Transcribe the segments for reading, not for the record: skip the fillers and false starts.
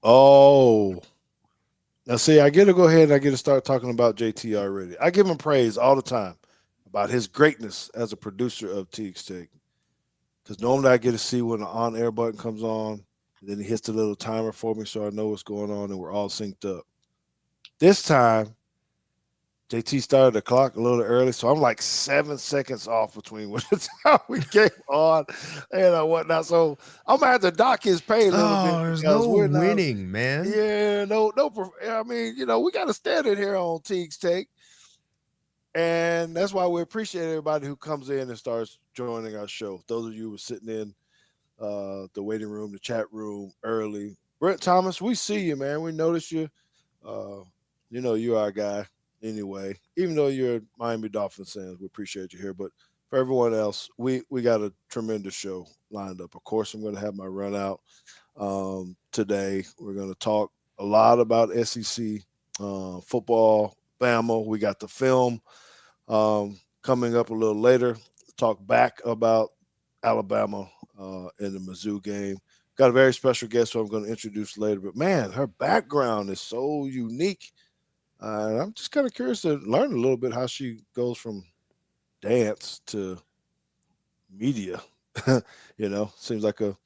Oh, now see, I get to go ahead and I get to start talking about JT already. I give him praise all the time about his greatness as a producer of Teague's Take. Because normally I get to see when the on air button comes on, and then he hits the little timer for me so I know what's going on and we're all synced up. This time, JT started the clock a little early, so I'm like 7 seconds off between when the time we came on and whatnot. So I'm gonna have to dock his pay a little bit Oh, there's because no we're not. winning, man. Yeah, no. I mean, we got to stand in here on Teague's Take, and that's why we appreciate everybody who comes in and starts joining our show. Those of you who are sitting in the waiting room, the chat room early. Brent Thomas, we see you, man. We notice you. Uh, you're our guy anyway. Even though you're a Miami Dolphins fans, we appreciate you here. But for everyone else, we got a tremendous show lined up. Of course, I'm going to have my run out today. We're going to talk a lot about SEC football, Bama. We got the film coming up a little later. Talk back about Alabama in the Mizzou game. Got a very special guest who I'm going to introduce later. But man, her background is so unique. And I'm just kind of curious to learn a little bit how she goes from dance to media. Seems like a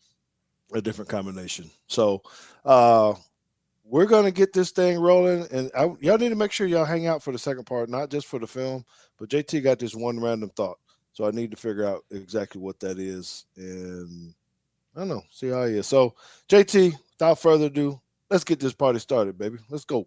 different combination. So uh, we're going to get this thing rolling. And y'all need to make sure y'all hang out for the second part, not just for the film. But JT got this one random thought. So I need to figure out exactly what that is. And I don't know, see how he is. So, JT, without further ado, let's get this party started, baby. Let's go.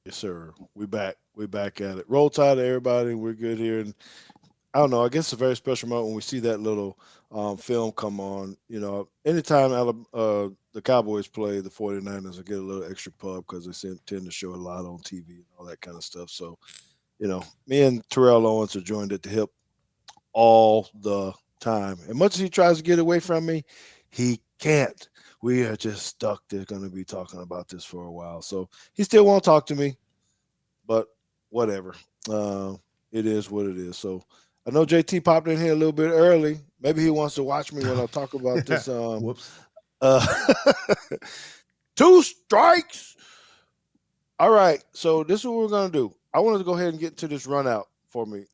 Yes, sir. We back. We back at it. Roll Tide, everybody. We're good here. And I don't know. I guess it's a very special moment when we see that little film come on. Anytime the Cowboys play the 49ers, I get a little extra pub because tend to show a lot on TV and all that kind of stuff. So, me and Terrell Owens are joined at the hip all the time. And much as he tries to get away from me, he can't. We are just stuck. They're going to be talking about this for a while. So he still won't talk to me, but whatever. Uh, it is what it is. So I know JT popped in here a little bit early. Maybe he wants to watch me when I talk about this. Whoops. Uh, two strikes. All right. So this is what we're gonna do. I wanted to go ahead and get into this run out for you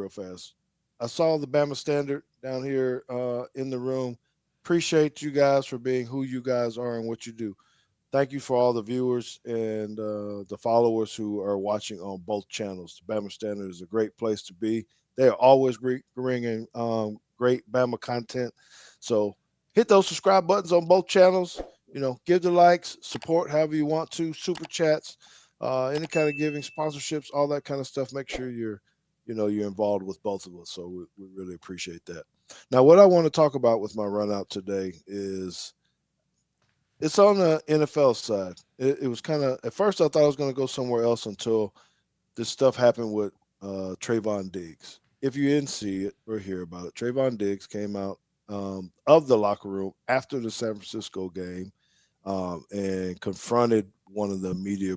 real fast. I saw the Bama Standard down here in the room. Appreciate you guys for being who you guys are and what you do. Thank you for all the viewers and the followers who are watching on both channels. The Bama Standard is a great place to be. They are always bringing great Bama content. So hit those subscribe buttons on both channels. Give the likes, support however you want to, super chats, any kind of giving, sponsorships, all that kind of stuff. Make sure you're involved with both of us. So we really appreciate that. Now, what I want to talk about with my run out today is it's on the NFL side. It was kind of at first I thought I was going to go somewhere else until this stuff happened with Trayvon Diggs. If you didn't see it or hear about it, Trayvon Diggs came out of the locker room after the San Francisco game and confronted one of the media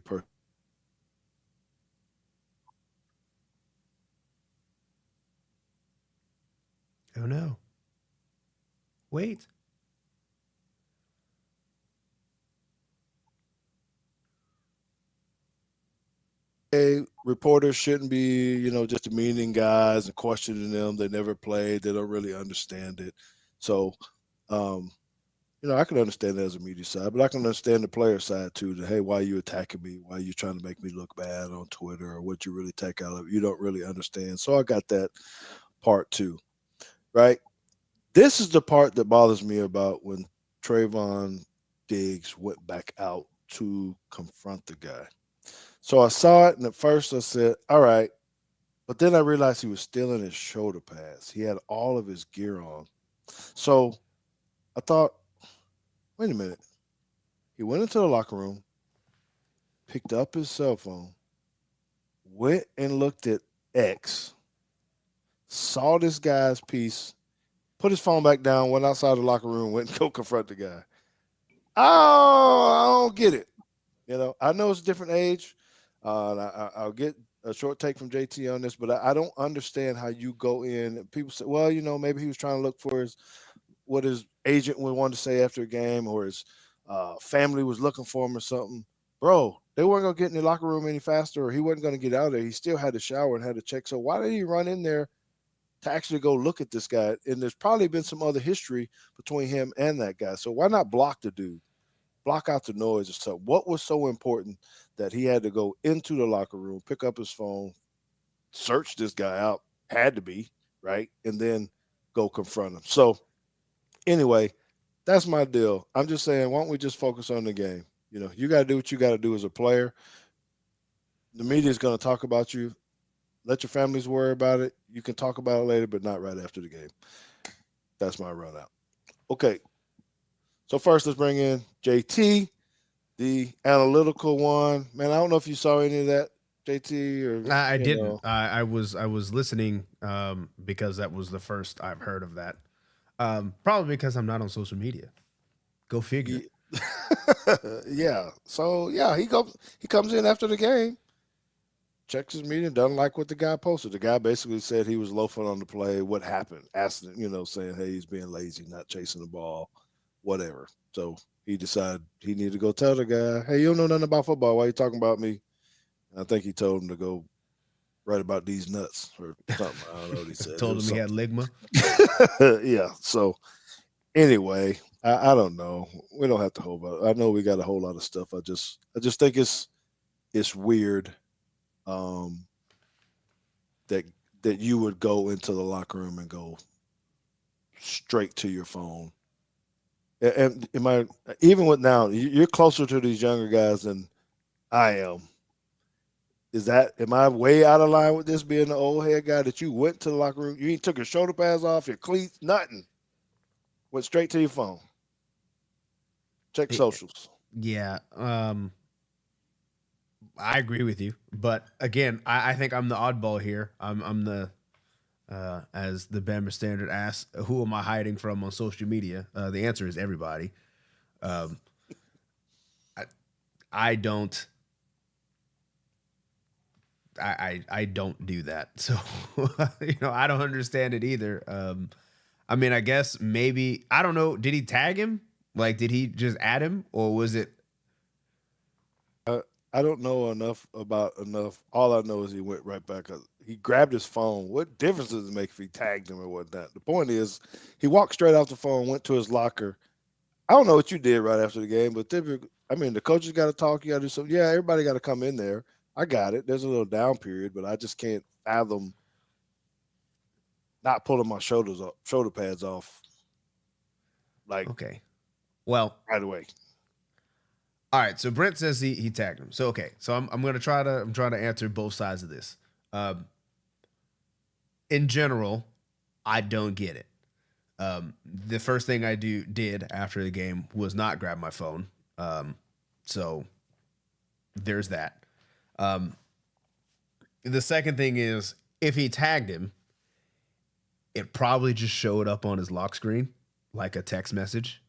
Oh no. Wait. reporters shouldn't be, just demeaning guys and questioning them. They never played. They don't really understand it. So, um, I can understand that as a media side, but I can understand the player side too. That hey, why are you attacking me? Why are you trying to make me look bad on Twitter, or what you really take out of it? You don't really understand. So I got that part too, right? This is the part that bothers me about when Trayvon Diggs went back out to confront the guy. So I saw it, and at first I said, "All right," but then I realized he was still in his shoulder pads. He had all of his gear on. So I thought, wait a minute. He went into the locker room, picked up his cell phone, went and looked at X saw this guy's piece, put his phone back down, went outside the locker room, went and go confront the guy. Oh, I don't get it. I know it's a different age. I'll get a short take from JT on this, but I don't understand how you go in. People say, well, maybe he was trying to look for what his agent would want to say after a game, or his family was looking for him or something. Bro, they weren't going to get in the locker room any faster, or he wasn't going to get out of there. He still had to shower and had to check. So why did he run in there to actually go look at this guy? And there's probably been some other history between him and that guy. So why not block the dude? Block out the noise or something. What was so important that he had to go into the locker room, pick up his phone, search this guy out? Had to be, right? And then go confront him. So anyway, that's my deal. I'm just saying, why don't we just focus on the game? You got to do what you got to do as a player. The media is going to talk about you. Let your families worry about it. You can talk about it later, but not right after the game. That's my run out. Okay. So first, let's bring in JT, the analytical one. Man, I don't know if you saw any of that, JT, or I didn't. I was listening because that was the first I've heard of that. Probably because I'm not on social media. Go figure. Yeah. So yeah, he comes in after the game, checks his meeting, doesn't like what the guy posted. The guy basically said he was loafing on the play. What happened? Asking, saying, hey, he's being lazy, not chasing the ball, whatever. So he decided he needed to go tell the guy, hey, you don't know nothing about football. Why are you talking about me? And I think he told him to go write about these nuts or something. I don't know what he said. Told him he had ligma. Yeah. So anyway, I don't know. We don't have to hold about it. I know we got a whole lot of stuff. I just think it's weird that you would go into the locker room and go straight to your phone. And am I even with now? You're closer to these younger guys than I am. Am I way out of line with this being the old head guy that you went to the locker room? You ain't took your shoulder pads off, your cleats, nothing. Went straight to your phone. Check socials. Yeah. I agree with you, but again, I think I'm the oddball here. I'm the as the Bama Standard asks, who am I hiding from on social media? The answer is everybody. Um, I don't. I don't do that. So I don't understand it either. I mean, I guess maybe I don't know. Did he tag him? Like, did he just add him, or was it? I don't know enough. All I know is he went right back. He grabbed his phone. What difference does it make if he tagged him or whatnot? The point is, he walked straight off the phone, went to his locker. I don't know what you did right after the game, but typically, I mean, the coaches got to talk. You got to do something. Yeah, everybody got to come in there. I got it. There's a little down period, but I just can't fathom not pulling my shoulder pads off, like Okay. Well, right away. all right. So Brent says he tagged him. So okay. So I'm gonna try to answer both sides of this. In general, I don't get it. The first thing I did after the game was not grab my phone. So there's that. The second thing is, if he tagged him, it probably just showed up on his lock screen like a text message,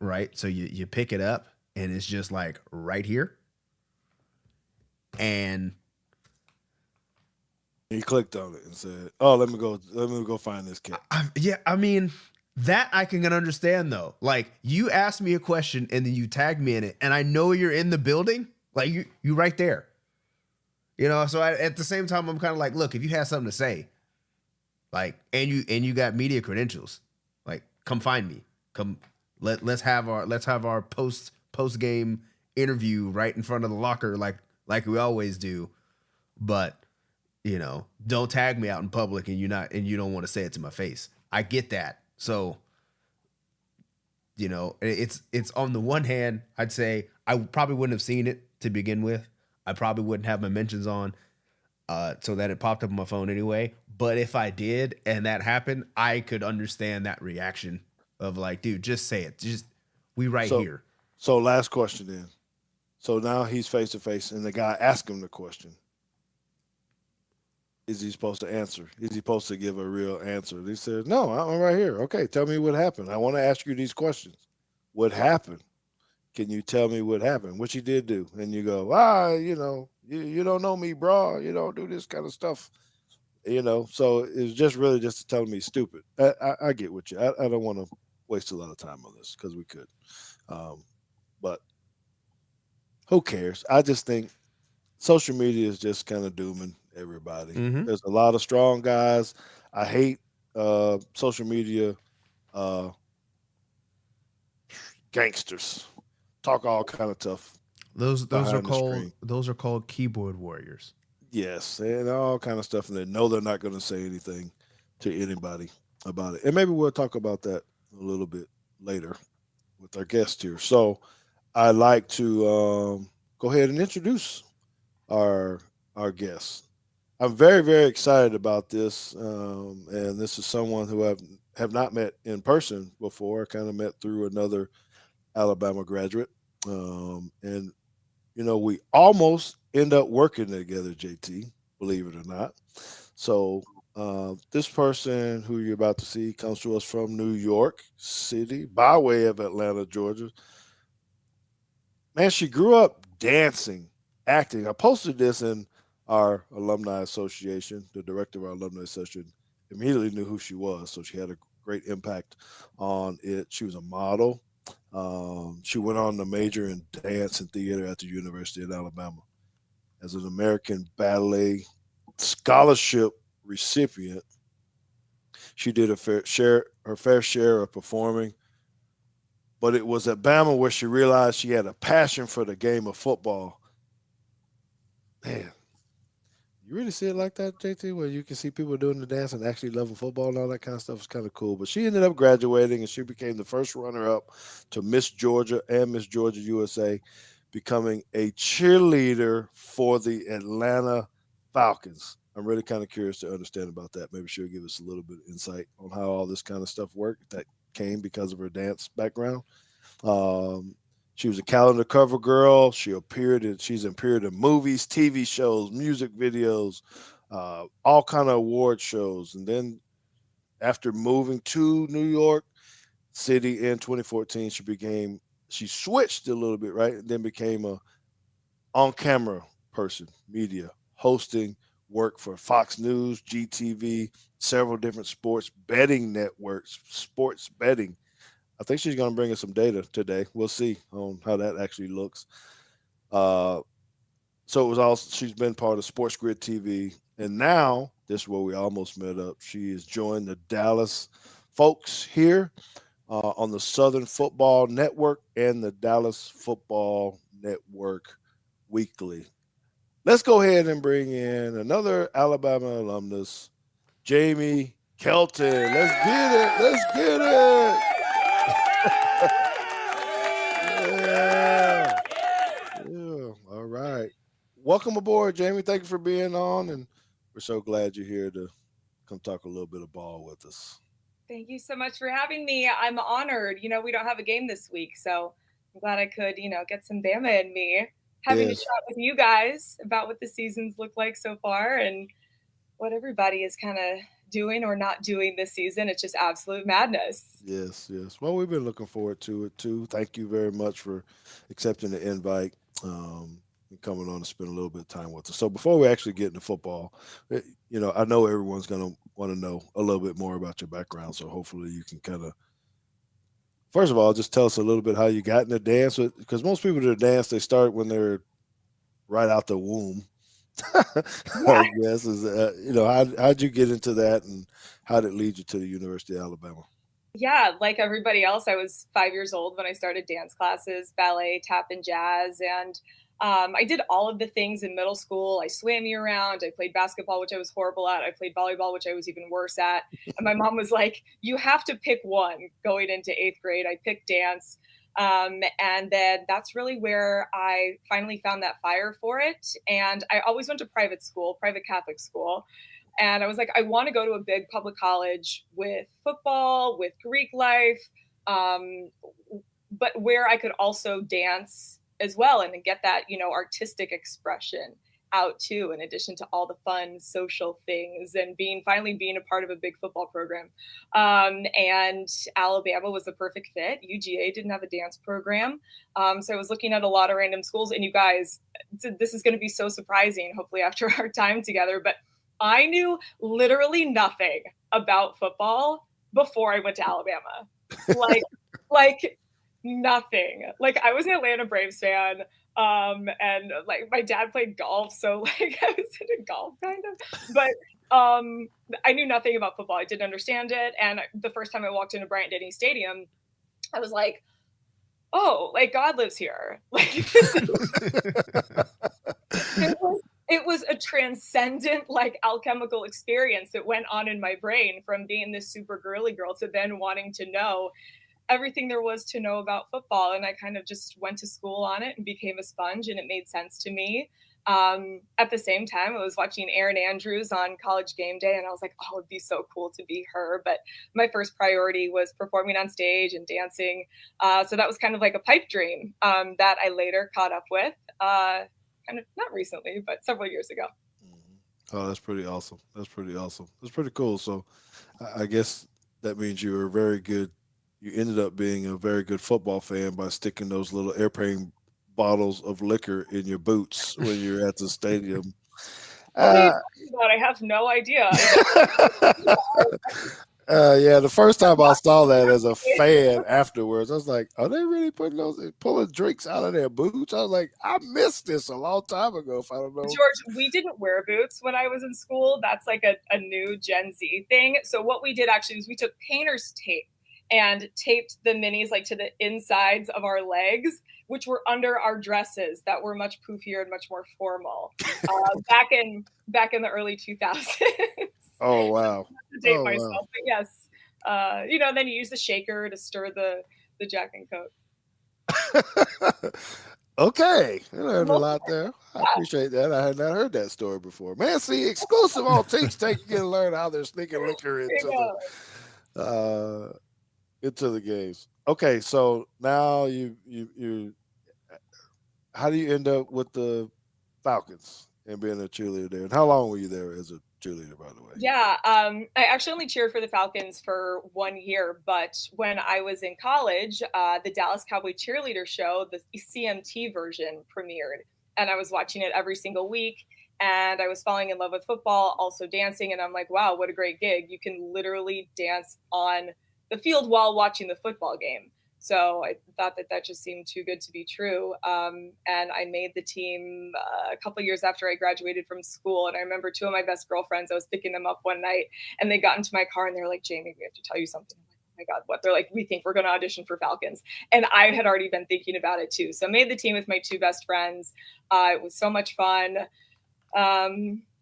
right? So you pick it up and it's just like right here, and he clicked on it and said, "Oh, let me go find this kid." I mean, that I can understand though. Like, you asked me a question and then you tagged me in it, and I know you're in the building, like you right there. So at the same time, I'm kind of like, look, if you have something to say, like, and you got media credentials, like, come find me. Come, let's have our post game interview right in front of the locker, like we always do. But don't tag me out in public and you don't want to say it to my face. I get that. So, it's on the one hand, I'd say I probably wouldn't have seen it to begin with. I probably wouldn't have my mentions on, so that it popped up on my phone anyway. But if I did and that happened, I could understand that reaction of like, dude, just say it. Just we right here. So last question then. So now he's face to face, and the guy asked him the question. is he supposed to answer? Is he supposed to give a real answer? He said, no, I'm right here. Okay, tell me what happened. I want to ask you these questions. What happened? Can you tell me what happened? Which he did do. And you go, you don't know me, bro. You don't do this kind of stuff. So it's just really just telling me stupid. I get what you. I don't want to waste a lot of time on this because we could. But who cares? I just think social media is just kind of dooming everybody. Mm-hmm. There's a lot of strong guys. I hate social media uh, gangsters. Talk all kind of tough behind the screen. Those are called keyboard warriors. Yes, and all kind of stuff, and they know they're not going to say anything to anybody about it. And maybe we'll talk about that a little bit later with our guest here. So I'd like to go ahead and introduce our our guest. I'm very very excited about this, and this is someone who have not met in person before. I kind of met through another Alabama graduate, and we almost end up working together, JT, believe it or not. So, this person who you're about to see comes to us from New York City by way of Atlanta, Georgia. Man, she grew up dancing, acting. I posted this in our alumni association. The director of our alumni association immediately knew who she was, so she had a great impact on it. She was a model. She went on to major in dance and theater at the University of Alabama. As an American Ballet Scholarship recipient, she did her fair share of performing, but it was at Bama where she realized she had a passion for the game of football. Man, you really see it like that, JT, where you can see people doing the dance and actually loving football and all that kind of stuff is kind of cool. But she ended up graduating and she became the first runner up to Miss Georgia and Miss Georgia USA, becoming a cheerleader for the Atlanta Falcons. I'm really kind of curious to understand about that. Maybe she'll give us a little bit of insight on how all this kind of stuff worked that came because of her dance background. Um, she was a calendar cover girl. She's appeared in movies, TV shows, music videos, all kind of award shows. And then after moving to New York City in 2014, she switched a little bit, right? And then became a on camera person, media, hosting work for Fox News, GTV, several different sports betting networks, sports betting. I think she's going to bring us some data today. We'll see on how that actually looks. Uh, so it was also she's been part of Sports Grid TV, and now this is where we almost met up. She has joined the Dallas folks here on the Southern Football Network and the Dallas Football Network Weekly. Let's go ahead and bring in another Alabama alumnus, Jamie Kelton. Let's get it. Let's get it. Yeah. Yeah. All right. Welcome aboard, Jamie. Thank you for being on, and we're so glad you're here to come talk a little bit of ball with us. Thank you so much for having me. I'm honored. We don't have a game this week, so I'm glad I could, get some Bama in me. Having to Yes. chat with you guys about what the seasons look like so far and what everybody is kind of doing or not doing this season. It's just absolute madness. Yes, yes. Well, we've been looking forward to it too. Thank you very much for accepting the invite and coming on to spend a little bit of time with us. So before we actually get into football, I know everyone's going to want to know a little bit more about your background. So hopefully you can kind of, first of all, just tell us a little bit how you got into dance. Because most people that dance, they start when they're right out the womb. Yeah. I guess is how'd you get into that and how did it lead you to the University of Alabama? Yeah, like everybody else, I was 5 years old when I started dance classes, ballet, tap, and jazz. And I did all of the things in middle school. I swam year round. I played basketball, which I was horrible at. I played volleyball, which I was even worse at. And my mom was like, you have to pick one going into eighth grade. I picked dance. And then that's really where I finally found that fire for it. And I always went to private school, private Catholic school. And I was like, I want to go to a big public college with football, with Greek life, um, but where I could also dance as well and get that, artistic expression out too, in addition to all the fun social things and finally being a part of a big football program. And Alabama was the perfect fit. UGA didn't have a dance program. So I was looking at a lot of random schools, and you guys, this is going to be so surprising, hopefully after our time together, but I knew literally nothing about football before I went to Alabama. Like nothing. Like I was an Atlanta Braves fan. And like my dad played golf, so like I was into golf kind of, but I knew nothing about football. I didn't understand it. And the first time I walked into Bryant-Denny Stadium, I was like, oh, like God lives here. Like it was a transcendent, like alchemical experience that went on in my brain, from being this super girly girl to then wanting to know everything there was to know about football. And I kind of just went to school on it and became a sponge, and it made sense to me. At the same time, I was watching Erin Andrews on College Game Day, and I was like, oh, it'd be so cool to be her. But my first priority was performing on stage and dancing. So that was kind of like a pipe dream that I later caught up with, kind of not recently, but several years ago. Oh, that's pretty awesome. That's pretty awesome. That's pretty cool. So I guess that means you were very good. You ended up being a very good football fan by sticking those little airplane bottles of liquor in your boots when you're at the stadium. What are you talking about? I have no idea. Yeah, the first time I saw that as a fan afterwards, I was like, are they really pulling drinks out of their boots? I was like, I missed this a long time ago, if I don't know. George, we didn't wear boots when I was in school. That's like a new Gen Z thing. So what we did actually was we took painter's tape and taped the minis like to the insides of our legs, which were under our dresses that were much poofier and much more formal. Back in the early 2000s. Oh wow! To date myself, but yes, then you use the shaker to stir the Jack and Coke. Okay, I learned a lot there. I appreciate that. I had not heard that story before. Man, see, exclusive on Teach Take. You can learn how they're sneaking liquor into the games. Okay, so now you how do you end up with the Falcons and being a cheerleader there? And how long were you there as a cheerleader, by the way? Yeah, I actually only cheered for the Falcons for 1 year, but when I was in college, the Dallas Cowboy Cheerleader Show, the CMT version, premiered, and I was watching it every single week. And I was falling in love with football, also dancing, and I'm like, wow, what a great gig! You can literally dance on the field while watching the football game. So I thought that just seemed too good to be true. And I made the team a couple of years after I graduated from school. And I remember two of my best girlfriends, I was picking them up one night, and they got into my car and they were like, Jamie, we have to tell you something. I'm like, oh my God, what? They're like, we think we're going to audition for Falcons. And I had already been thinking about it too. So I made the team with my two best friends. It was so much fun.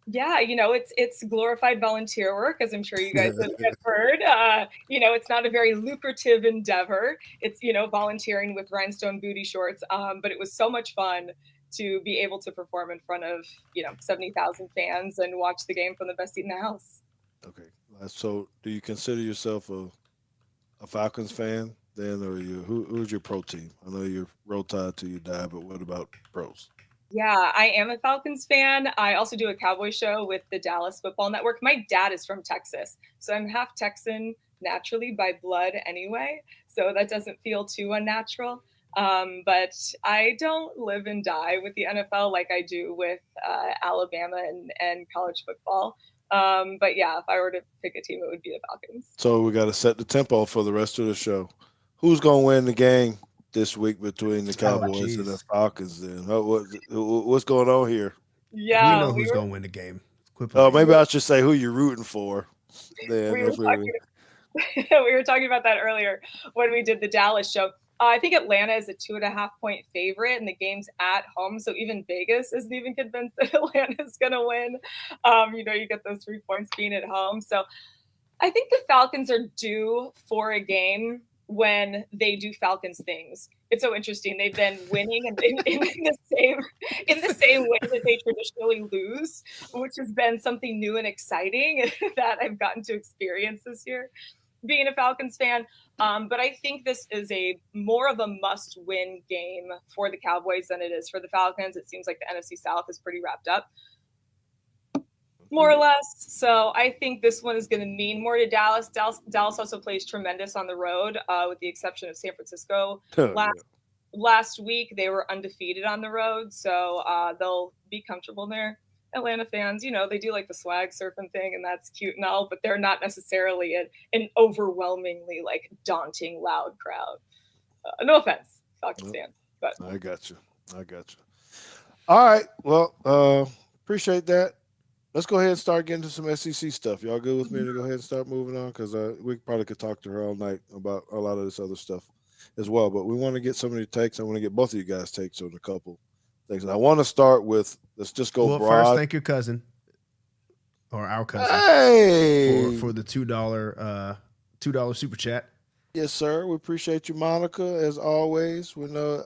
Yeah, it's glorified volunteer work, as I'm sure you guys have heard. It's not a very lucrative endeavor. It's, volunteering with rhinestone booty shorts. But it was so much fun to be able to perform in front of, 70,000 fans and watch the game from the best seat in the house. Okay. So do you consider yourself a Falcons fan then, or who's your pro team? I know you're Roll Tide till you die, but what about pros? Yeah, I am a Falcons fan. I also do a Cowboy show with the Dallas Football Network. My dad is from Texas, so I'm half Texan naturally by blood anyway, so that doesn't feel too unnatural. But I don't live and die with the NFL like I do with Alabama and college football. But yeah, if I were to pick a team, it would be the Falcons. So we got to set the tempo for the rest of the show. Who's going to win the game this week between the Cowboys and the Falcons? Then what's going on here? Yeah, we know who's going to win the game. Maybe I should say who you're rooting for. Then we were talking about that earlier when we did the Dallas show. I think Atlanta is a 2.5-point favorite, and the game's at home, so even Vegas isn't even convinced that Atlanta's going to win. You get those 3 points being at home. So I think the Falcons are due for a game when they do Falcons things. It's so interesting. They've been winning in the same way that they traditionally lose, which has been something new and exciting that I've gotten to experience this year. being a Falcons fan. But I think this is more of a must-win game for the Cowboys than it is for the Falcons. It seems like the NFC South is pretty wrapped up, more or less. So I think this one is going to mean more to Dallas. Dallas also plays tremendous on the road, with the exception of San Francisco. Last week, they were undefeated on the road, so they'll be comfortable there. Atlanta fans, they do like the swag surfing thing, and that's cute and all, but they're not necessarily an overwhelmingly daunting, loud crowd. No offense, Falcons fans, but I got you. All right, well, appreciate that. Let's go ahead and start getting to some SEC stuff. Y'all good with me to go ahead and start moving on? Because we probably could talk to her all night about a lot of this other stuff as well. But we want to get some of your takes. I want to get both of you guys' takes on a couple things. And I want to start with, let's just go broad. First, thank your cousin or our cousin for the $2 super chat. Yes, sir. We appreciate you, Monica, as always. We know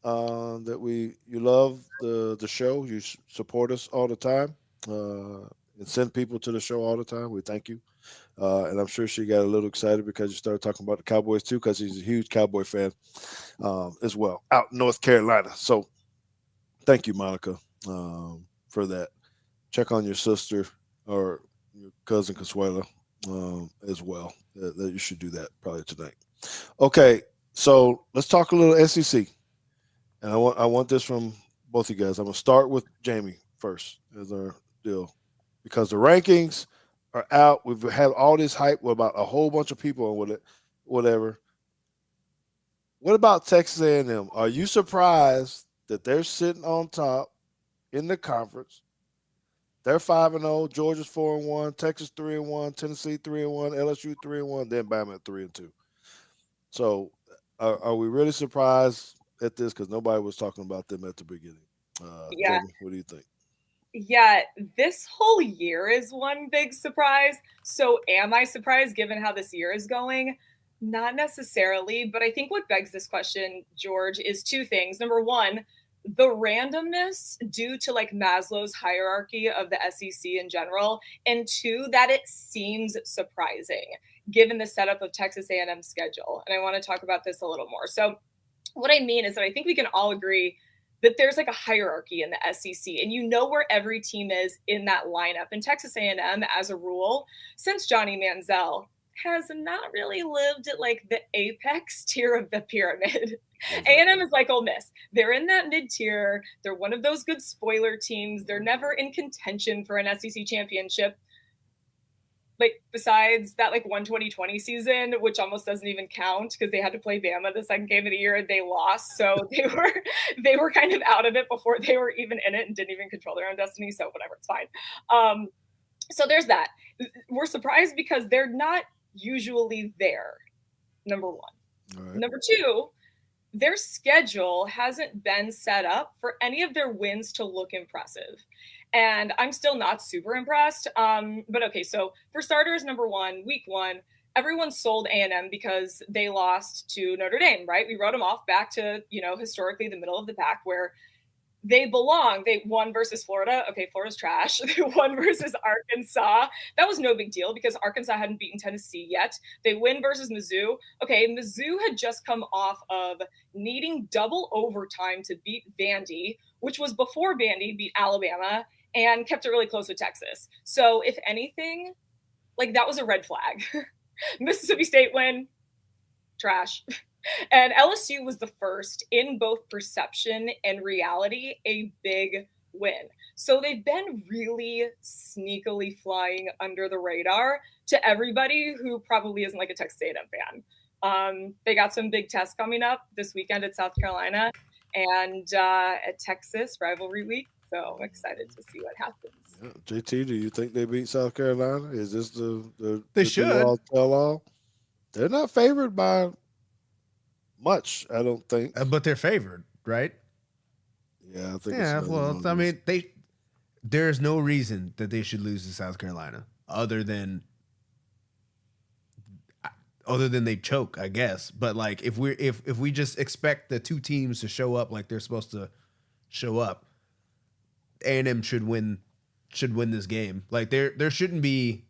that you love the show. You support us all the time. And send people to the show all the time. We thank you. And I'm sure she got a little excited because you started talking about the Cowboys too, because he's a huge Cowboy fan as well out in North Carolina. So thank you, Monica, for that. Check on your sister or your cousin Consuela as well. That you should do that probably tonight. Okay, so let's talk a little SEC. And I want this from both of you guys. I'm gonna start with Jamie first as our deal, because the rankings are out. We've had all this hype about a whole bunch of people and whatever. What about Texas A&M? Are you surprised that they're sitting on top in the conference? They're 5-0. Georgia's 4-1. Texas 3-1. Tennessee 3-1. LSU 3-1. Then Bama at 3-2. So, are we really surprised at this? Because nobody was talking about them at the beginning. Yeah. Jamie, what do you think? Yeah, this whole year is one big surprise. So am I surprised given how this year is going? Not necessarily, but I think what begs this question, George, is two things. Number one, the randomness due to Maslow's hierarchy of the SEC in general, and two, that it seems surprising given the setup of Texas A&M's schedule. And I want to talk about this a little more. So what I mean is that I think we can all agree that there's a hierarchy in the SEC, and where every team is in that lineup. And Texas A&M, as a rule, since Johnny Manziel, has not really lived at the apex tier of the pyramid. A&M is like Ole Miss. They're in that mid-tier. They're one of those good spoiler teams. They're never in contention for an SEC championship. Besides that one 2020 season, which almost doesn't even count because they had to play Bama the second game of the year and they lost. So they were kind of out of it before they were even in it and didn't even control their own destiny. So whatever, it's fine. So there's that. We're surprised because they're not usually there, number one. Right. Number two, their schedule hasn't been set up for any of their wins to look impressive. And I'm still not super impressed. But okay, so for starters, number one, week one, everyone sold A&M because they lost to Notre Dame, right? We wrote them off back to, historically the middle of the pack where they belong. They won versus Florida. Okay, Florida's trash. They won versus Arkansas. That was no big deal because Arkansas hadn't beaten Tennessee yet. They win versus Mizzou. Okay, Mizzou had just come off of needing double overtime to beat Vandy, which was before Vandy beat Alabama and kept it really close with Texas. So if anything, that was a red flag. Mississippi State win, trash. And LSU was the first in both perception and reality, a big win. So they've been really sneakily flying under the radar to everybody who probably isn't a Texas A&M fan. They got some big tests coming up this weekend at South Carolina and at Texas rivalry week. So I'm excited to see what happens. Yeah. JT, do you think they beat South Carolina? Is this They should tell all? They're not favored by much, I don't think. But they're favored, right? Yeah, I think. Yeah, well, I mean, there's no reason that they should lose to South Carolina other than they choke, I guess. But if we just expect the two teams to show up like they're supposed to show up, A&M should win this game. There shouldn't be.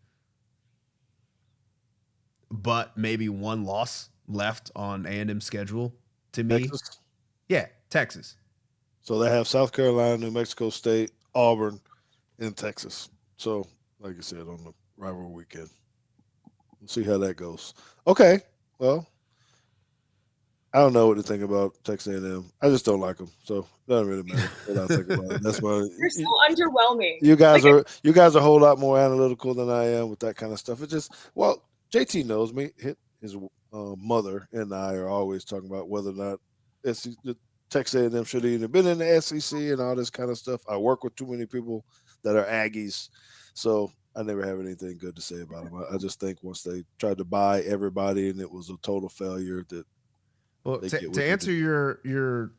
but maybe one loss left on A&M's schedule to me. Texas. Yeah, Texas. So they have South Carolina, New Mexico State, Auburn, and Texas. So, like I said, on the rivalry weekend, we'll see how that goes. Okay, well, I don't know what to think about Texas A&M. I just don't like them, so it doesn't really matter what I think about it. That's why You're so underwhelming. you guys are a whole lot more analytical than I am with that kind of stuff. It just JT knows me. His mother and I are always talking about whether or not the Texas A&M should have either been in the SEC and all this kind of stuff. I work with too many people that are Aggies, so I never have anything good to say about them. I just think once they tried to buy everybody and it was a total failure, that Well, to answer your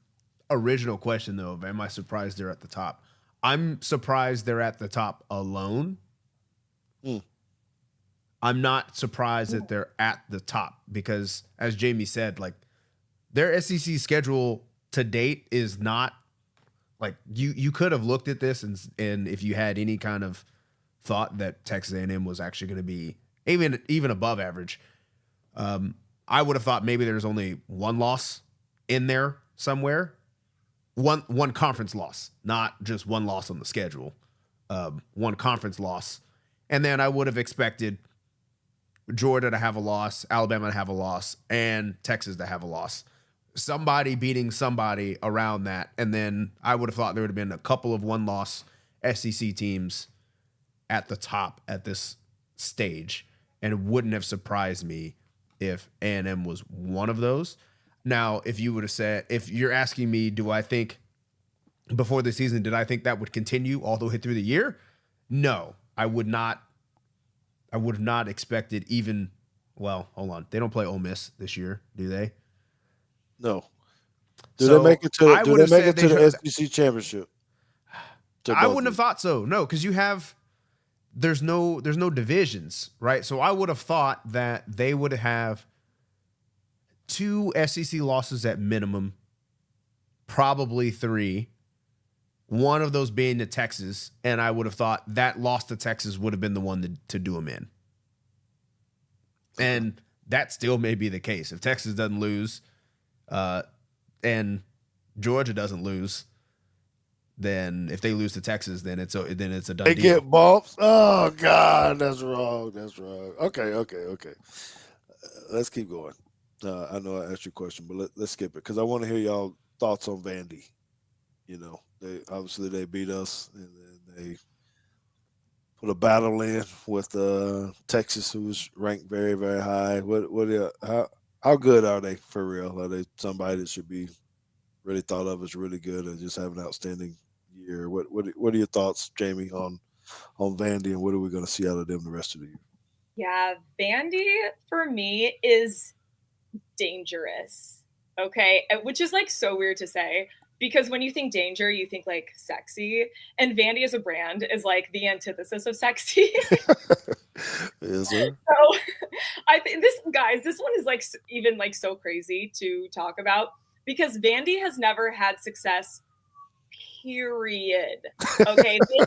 original question, though, am I surprised they're at the top? I'm surprised they're at the top alone. I'm not surprised that they're at the top because, as Jamie said, like their SEC schedule to date is not like you could have looked at this and if you had any kind of thought that Texas A&M was actually going to be even above average, I would have thought maybe there's only one loss in there somewhere, one conference loss, not just one loss on the schedule, one conference loss, and then I would have expected Georgia to have a loss, Alabama to have a loss, and Texas to have a loss. Somebody beating somebody around that, and then I would have thought there would have been a couple of one-loss SEC teams at the top at this stage, and it wouldn't have surprised me if A&M was one of those. Now, if you would have said, if you're asking me, do I think before the season, did I think that would continue all the way through the year? No, I would not. I would have not expected even, well, hold on. They don't play Ole Miss this year, do they? No. Do they make it to the SEC championship? I wouldn't have thought so. No, because there's no divisions, right? So I would have thought that they would have 2 SEC losses at minimum, probably 3. One of those being to Texas, and I would have thought that loss to Texas would have been the one to do them in. And that still may be the case. If Texas doesn't lose and Georgia doesn't lose, then if they lose to Texas, then it's a done deal. They get bumps. Oh, God, that's wrong. That's wrong. Okay. Let's keep going. I know I asked you a question, but let's skip it because I want to hear y'all thoughts on Vandy. You know, they beat us, and then they put a battle in with Texas, who's ranked very, very high. How good are they for real? Are they somebody that should be really thought of as really good, or just have an outstanding year? What are your thoughts, Jamie, on Vandy, and what are we going to see out of them the rest of the year? Yeah, Vandy for me is dangerous. Okay, which is like so weird to say. Because when you think danger, you think like sexy, and Vandy as a brand is like the antithesis of sexy. Is it? So I think this one is like even like so crazy to talk about because Vandy has never had success. Period. Okay, they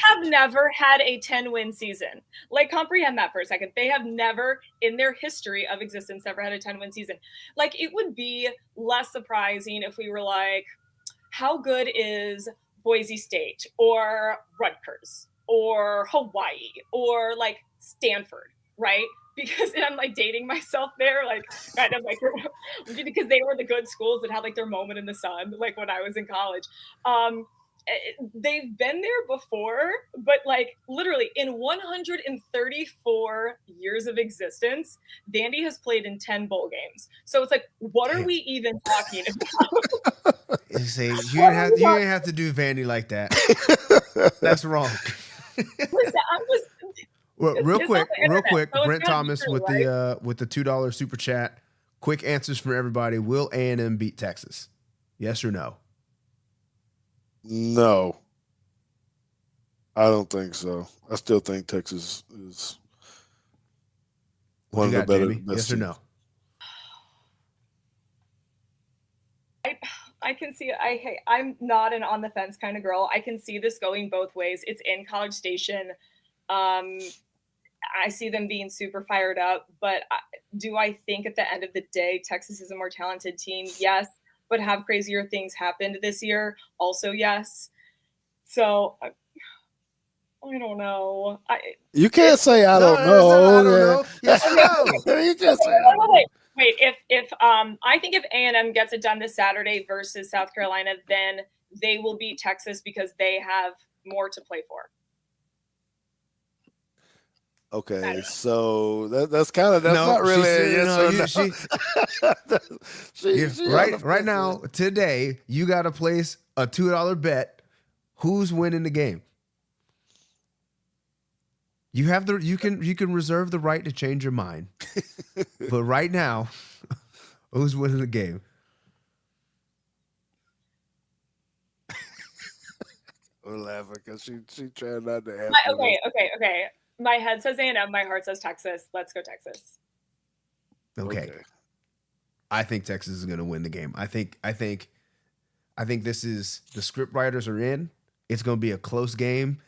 have never had a 10-win season. Like, comprehend that for a second. They have never, in their history of existence, ever had a 10-win season. Like, it would be less surprising if we were like, how good is Boise State or Rutgers or Hawaii or like Stanford, right? Because I'm like dating myself there, like kind of like because they were the good schools that had like their moment in the sun, like when I was in college. They've been there before, but like literally in 134 years of existence, Vandy has played in 10 bowl games. So it's like, what are we even talking about? See, you didn't have to do Vandy like that. That's wrong. Well, real quick, so Brent Thomas true, with right? With the $2 super chat. Quick answers from everybody. Will A&M beat Texas? Yes or no? No. I don't think so. I still think Texas is one of the better. Yes or no? I can see it. I'm not an on the fence kind of girl. I can see this going both ways. It's in College Station. I see them being super fired up, but do I think at the end of the day, Texas is a more talented team? Yes. But have crazier things happened this year? Also, yes. So I don't know. You can't say I don't it's not, I know. don't know. Yes or no. You can't say I don't know. Wait, if I think if A&M gets it done this Saturday versus South Carolina, then they will beat Texas because they have more to play for. Okay, so that's kind of No, not really a said, yes no, or no. She right now, today, you got to place a $2 bet. Who's winning the game? You have you can reserve the right to change your mind, but right now, who's winning the game? We're laughing because she tried not to ask. Okay. My head says A&M. My heart says Texas. Let's go Texas. Okay. I think Texas is going to win the game. I think this is the script writers are in. It's going to be a close game.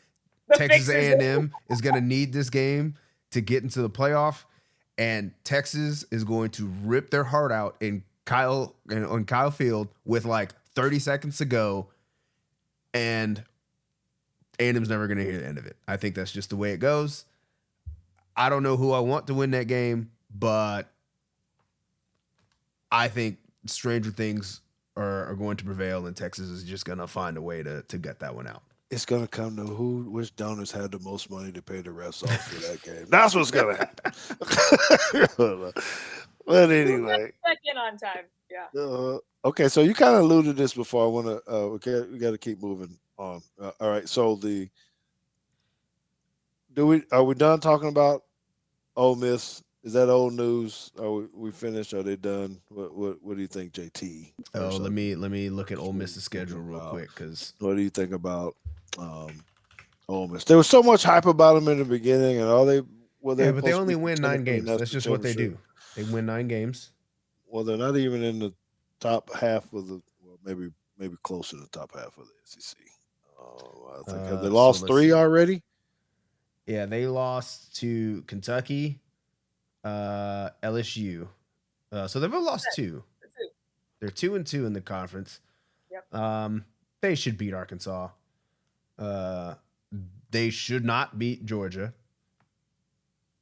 Texas A&M is going to need this game to get into the playoff, and Texas is going to rip their heart out on Kyle Field with like 30 seconds to go, and A&M's never going to hear the end of it. I think that's just the way it goes. I don't know who I want to win that game, but I think stranger things are going to prevail, and Texas is just going to find a way to get that one out. It's going to come to which donors had the most money to pay the refs off for that game. That's what's going to happen. But anyway. Check in on time. Yeah. Okay, so you kind of alluded this before. I want to. We got to keep moving on. All right. So are we done talking about Ole Miss? Is that old news? Are we finished? Are they done? What do you think, JT? Oh, let me look at Ole Miss's schedule real quick. Because what do you think about Ole Miss? There was so much hype about them in the beginning, and but they only win 9 games. That's just what they do. They win 9 games. Well, they're not even in the top half of maybe closer to the top half of the SEC. I think have they lost 3 already? Yeah, they lost to Kentucky, LSU. So they've lost 2. They're 2-2 in the conference. Yep. They should beat Arkansas. They should not beat Georgia,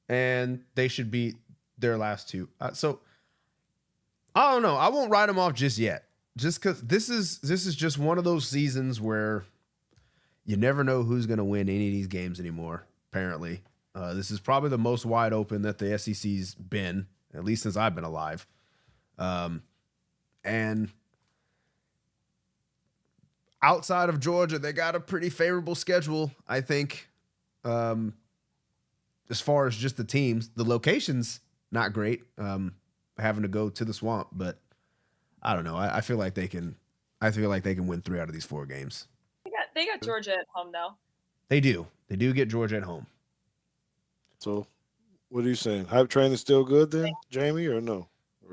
and they should beat their last 2. So I don't know. I won't write them off just yet, just because this is just one of those seasons where you never know who's going to win any of these games anymore. Apparently, this is probably the most wide open that the SEC's been, at least since I've been alive. And outside of Georgia, they got a pretty favorable schedule, I think. As far as just the teams, the location's not great. Having to go to the Swamp, but I don't know. I feel like they can. I feel like they can win 3 out of these 4 games. They got Georgia at home though. They do. They do get Georgia at home. So, what are you saying? Hype train is still good then, Jamie, or no?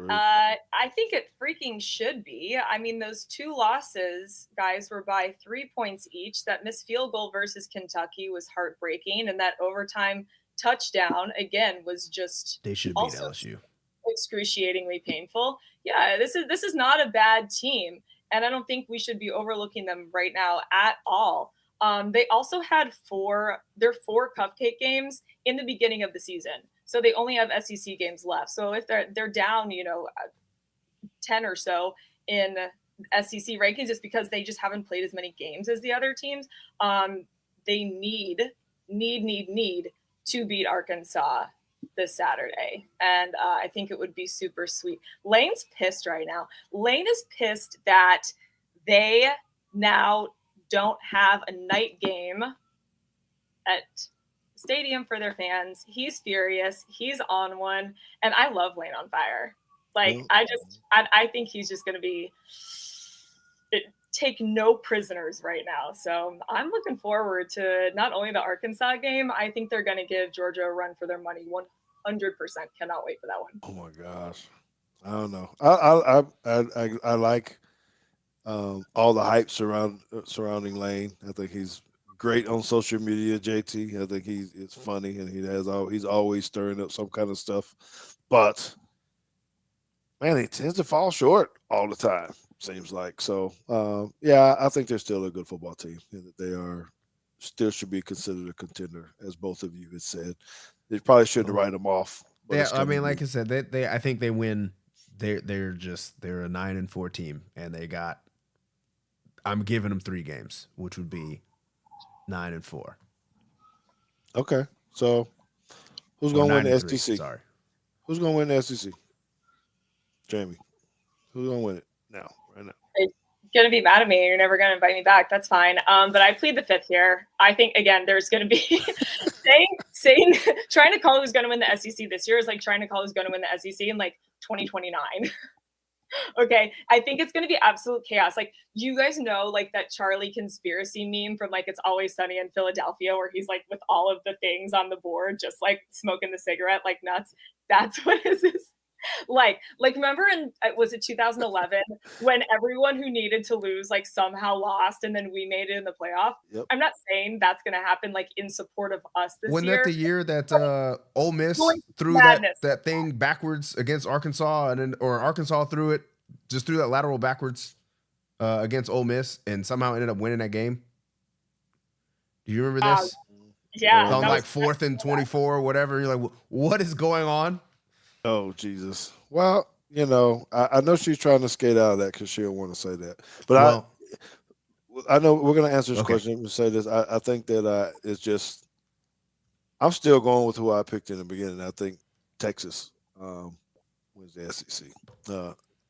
I think it freaking should be. I mean, those 2 losses, guys, were by 3 points each. That missed field goal versus Kentucky was heartbreaking, and that overtime touchdown again was just they should beat LSU. Excruciatingly painful. Yeah, this is not a bad team, and I don't think we should be overlooking them right now at all. They also had 4 cupcake games in the beginning of the season. So they only have SEC games left. So if they're down, 10 or so in SEC rankings, just because they just haven't played as many games as the other teams, they need to beat Arkansas this Saturday. And I think it would be super sweet. Lane's pissed right now. Lane is pissed that they now don't have a night game at stadium for their fans. He's furious. He's on one. And I love Lane on Fire. I think he's just going to be take no prisoners right now. So I'm looking forward to not only the Arkansas game, I think they're going to give Georgia a run for their money. 100%. Cannot wait for that one. Oh my gosh. I don't know. I like all the hype surrounding Lane. I think he's great on social media, JT. I think it's funny and he's always stirring up some kind of stuff. But man, he tends to fall short all the time, seems like. So yeah, I think they're still a good football team and that they are still should be considered a contender, as both of you had said. They probably shouldn't write them off. But Yeah, it's I gonna mean, like be I said, they I think they win. They're a 9-4 team, and they got. I'm giving them 3 games, which would be 9-4 okay. So who's or gonna win the 9-3. SEC? Sorry. Who's gonna win the SEC? Jamie. Who's gonna win it now? Right now. You're gonna be mad at me. You're never gonna invite me back. That's fine. But I plead the fifth here. I think again, there's gonna be saying trying to call who's gonna win the SEC this year is like trying to call who's gonna win the SEC in like 2029. Okay, I think it's going to be absolute chaos. Like, you guys know, like that Charlie conspiracy meme from like It's Always Sunny in Philadelphia, where he's like with all of the things on the board, just like smoking the cigarette like nuts. That's what is this. Like remember in was it 2011 when everyone who needed to lose like somehow lost and then we made it in the playoff? Yep. I'm not saying that's going to happen like in support of us this Wasn't year. that the year that Ole Miss threw that thing backwards against Arkansas, and then or Arkansas threw that lateral backwards against Ole Miss, and somehow ended up winning that game? Do you remember this? Yeah, on like 4th and 24 or whatever. You're like, what is going on? Oh Jesus! Well, I know she's trying to skate out of that because she don't want to say that. But I know we're going to answer this question and say this. I think that it's just I'm still going with who I picked in the beginning. I think Texas wins the SEC.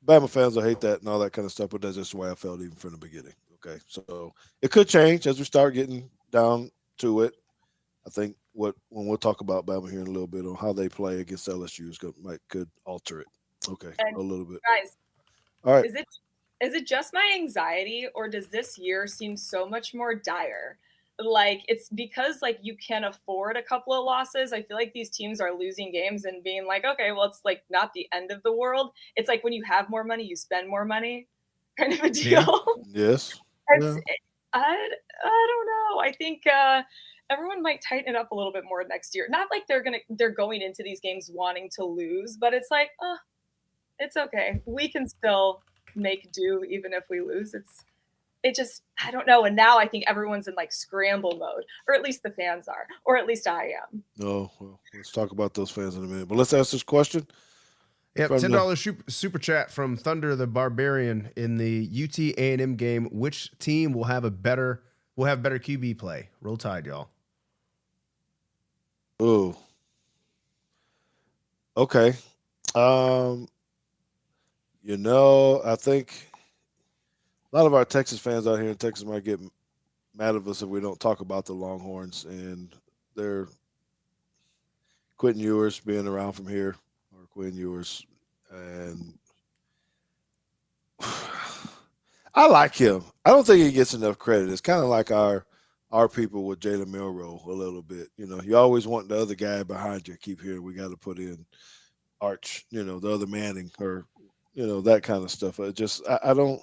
Bama fans will hate that and all that kind of stuff, but that's just the way I felt even from the beginning. Okay, so it could change as we start getting down to it. I think when we'll talk about Bama here in a little bit on how they play against LSU could alter it. Okay, and a little bit. Guys, all right. Is it just my anxiety, or does this year seem so much more dire? Like, it's because like you can afford a couple of losses. I feel like these teams are losing games and being like, okay, well, it's like not the end of the world. It's like when you have more money, you spend more money, kind of a deal. Yeah. Yes. I don't know. I think everyone might tighten it up a little bit more next year. Not like they're going into these games wanting to lose, but it's like, it's okay. We can still make do even if we lose. I don't know. And now I think everyone's in like scramble mode, or at least the fans are, or at least I am. Oh, well, let's talk about those fans in a minute. But let's ask this question. Yep, $10 super chat from Thunder the Barbarian in the UT A&M game. Which team will have better QB play? Roll Tide, y'all. Oh. Okay. I think a lot of our Texas fans out here in Texas might get mad at us if we don't talk about the Longhorns and their Quentin Ewers being around from here, or Quinn Ewers, and I like him. I don't think he gets enough credit. It's kind of like our people with Jalen Milroe a little bit. You always want the other guy behind you. Keep hearing we got to put in Arch, the other Manning, or that kind of stuff. I don't.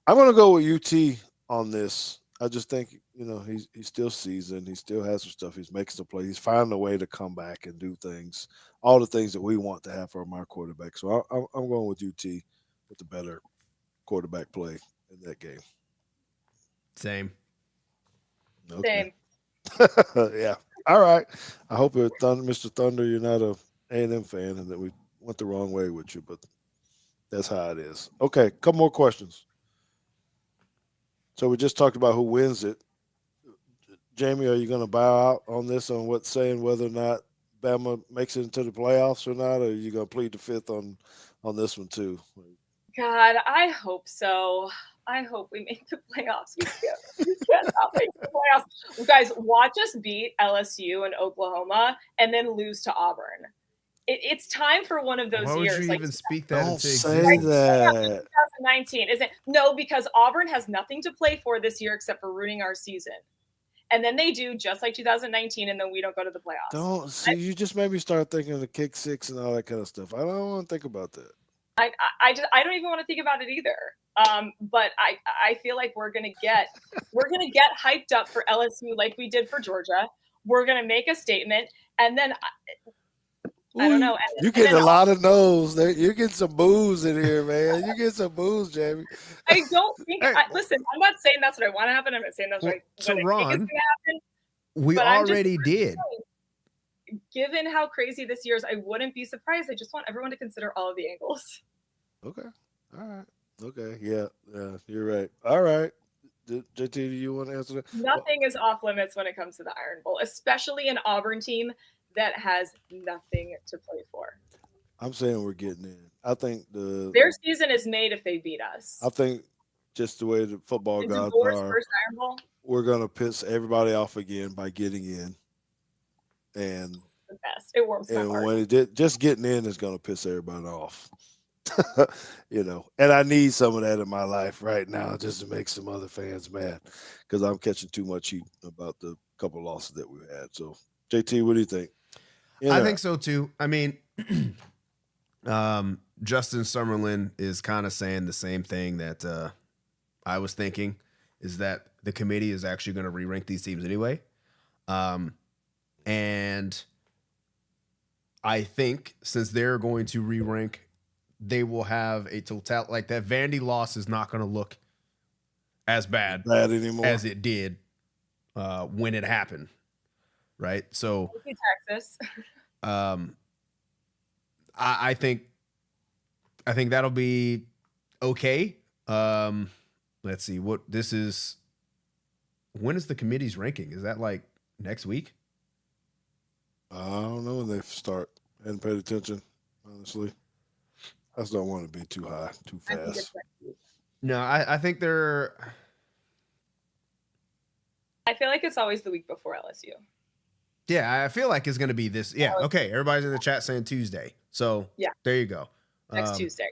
I'm going to go with UT on this. I just think he's still seasoned. He still has some stuff. He's making some play. He's finding a way to come back and do things, all the things that we want to have from our quarterback. So I'm going with UT with the better quarterback play in that game. Same. Okay. Yeah. All right. I hope Mr. Thunder, you're not a A&M fan and that we went the wrong way with you, but that's how it is. Okay, couple more questions. So we just talked about who wins it. Jamie, are you going to bow out on this saying whether or not Bama makes it into the playoffs or not, or are you going to plead the fifth on this one too? God, I hope so. I hope we make the playoffs. We cannot make the playoffs. Guys, watch us beat LSU and Oklahoma and then lose to Auburn. It's time for one of those years. Why would you even speak that into existence? Don't say that. 2019, isn't no, because Auburn has nothing to play for this year except for ruining our season. And then they do just like 2019, and then we don't go to the playoffs. Don't see. You just made me start thinking of the kick six and all that kind of stuff. I don't want to think about that. I don't even want to think about it either. But I feel like we're gonna get hyped up for LSU like we did for Georgia. We're gonna make a statement, and then I don't know. You getting a lot of no's. You're getting some booze in here, man. You get some booze, Jamie. I don't think. Listen, I'm not saying that's what I want to happen. I'm not saying that's what So I think is Ron, going to happen. We already did. Given how crazy this year is, I wouldn't be surprised. I just want everyone to consider all of the angles. Okay. All right. Okay. Yeah. You're right. All right. JT, do you want to answer that? Nothing is off limits when it comes to the Iron Bowl, especially an Auburn team that has nothing to play for. I'm saying we're getting in. I think their season is made if they beat us. I think just the way the football gods are, first Iron Bowl, we're gonna piss everybody off again by getting in. And the best. It warms my heart. When just getting in is gonna piss everybody off. And I need some of that in my life right now just to make some other fans mad because I'm catching too much heat about the couple losses that we had. So, JT, what do you think? I think so too. I mean, Justin Summerlin is kind of saying the same thing that I was thinking, is that the committee is actually going to re-rank these teams anyway. And I think since they're going to re-rank, they will have a total, like that Vandy loss is not going to look as bad anymore as it did when it happened. Right. So Texas. I think that'll be okay. Let's see what this is. When is the committee's ranking? Is that like next week? I don't know when they start. I hadn't paid attention, honestly. I just don't want to be too high, too fast. No, I think they're. I feel like it's always the week before LSU. Yeah, I feel like it's going to be this. Yeah, okay. Everybody's in the chat saying Tuesday. So yeah, there you go. Next Tuesday.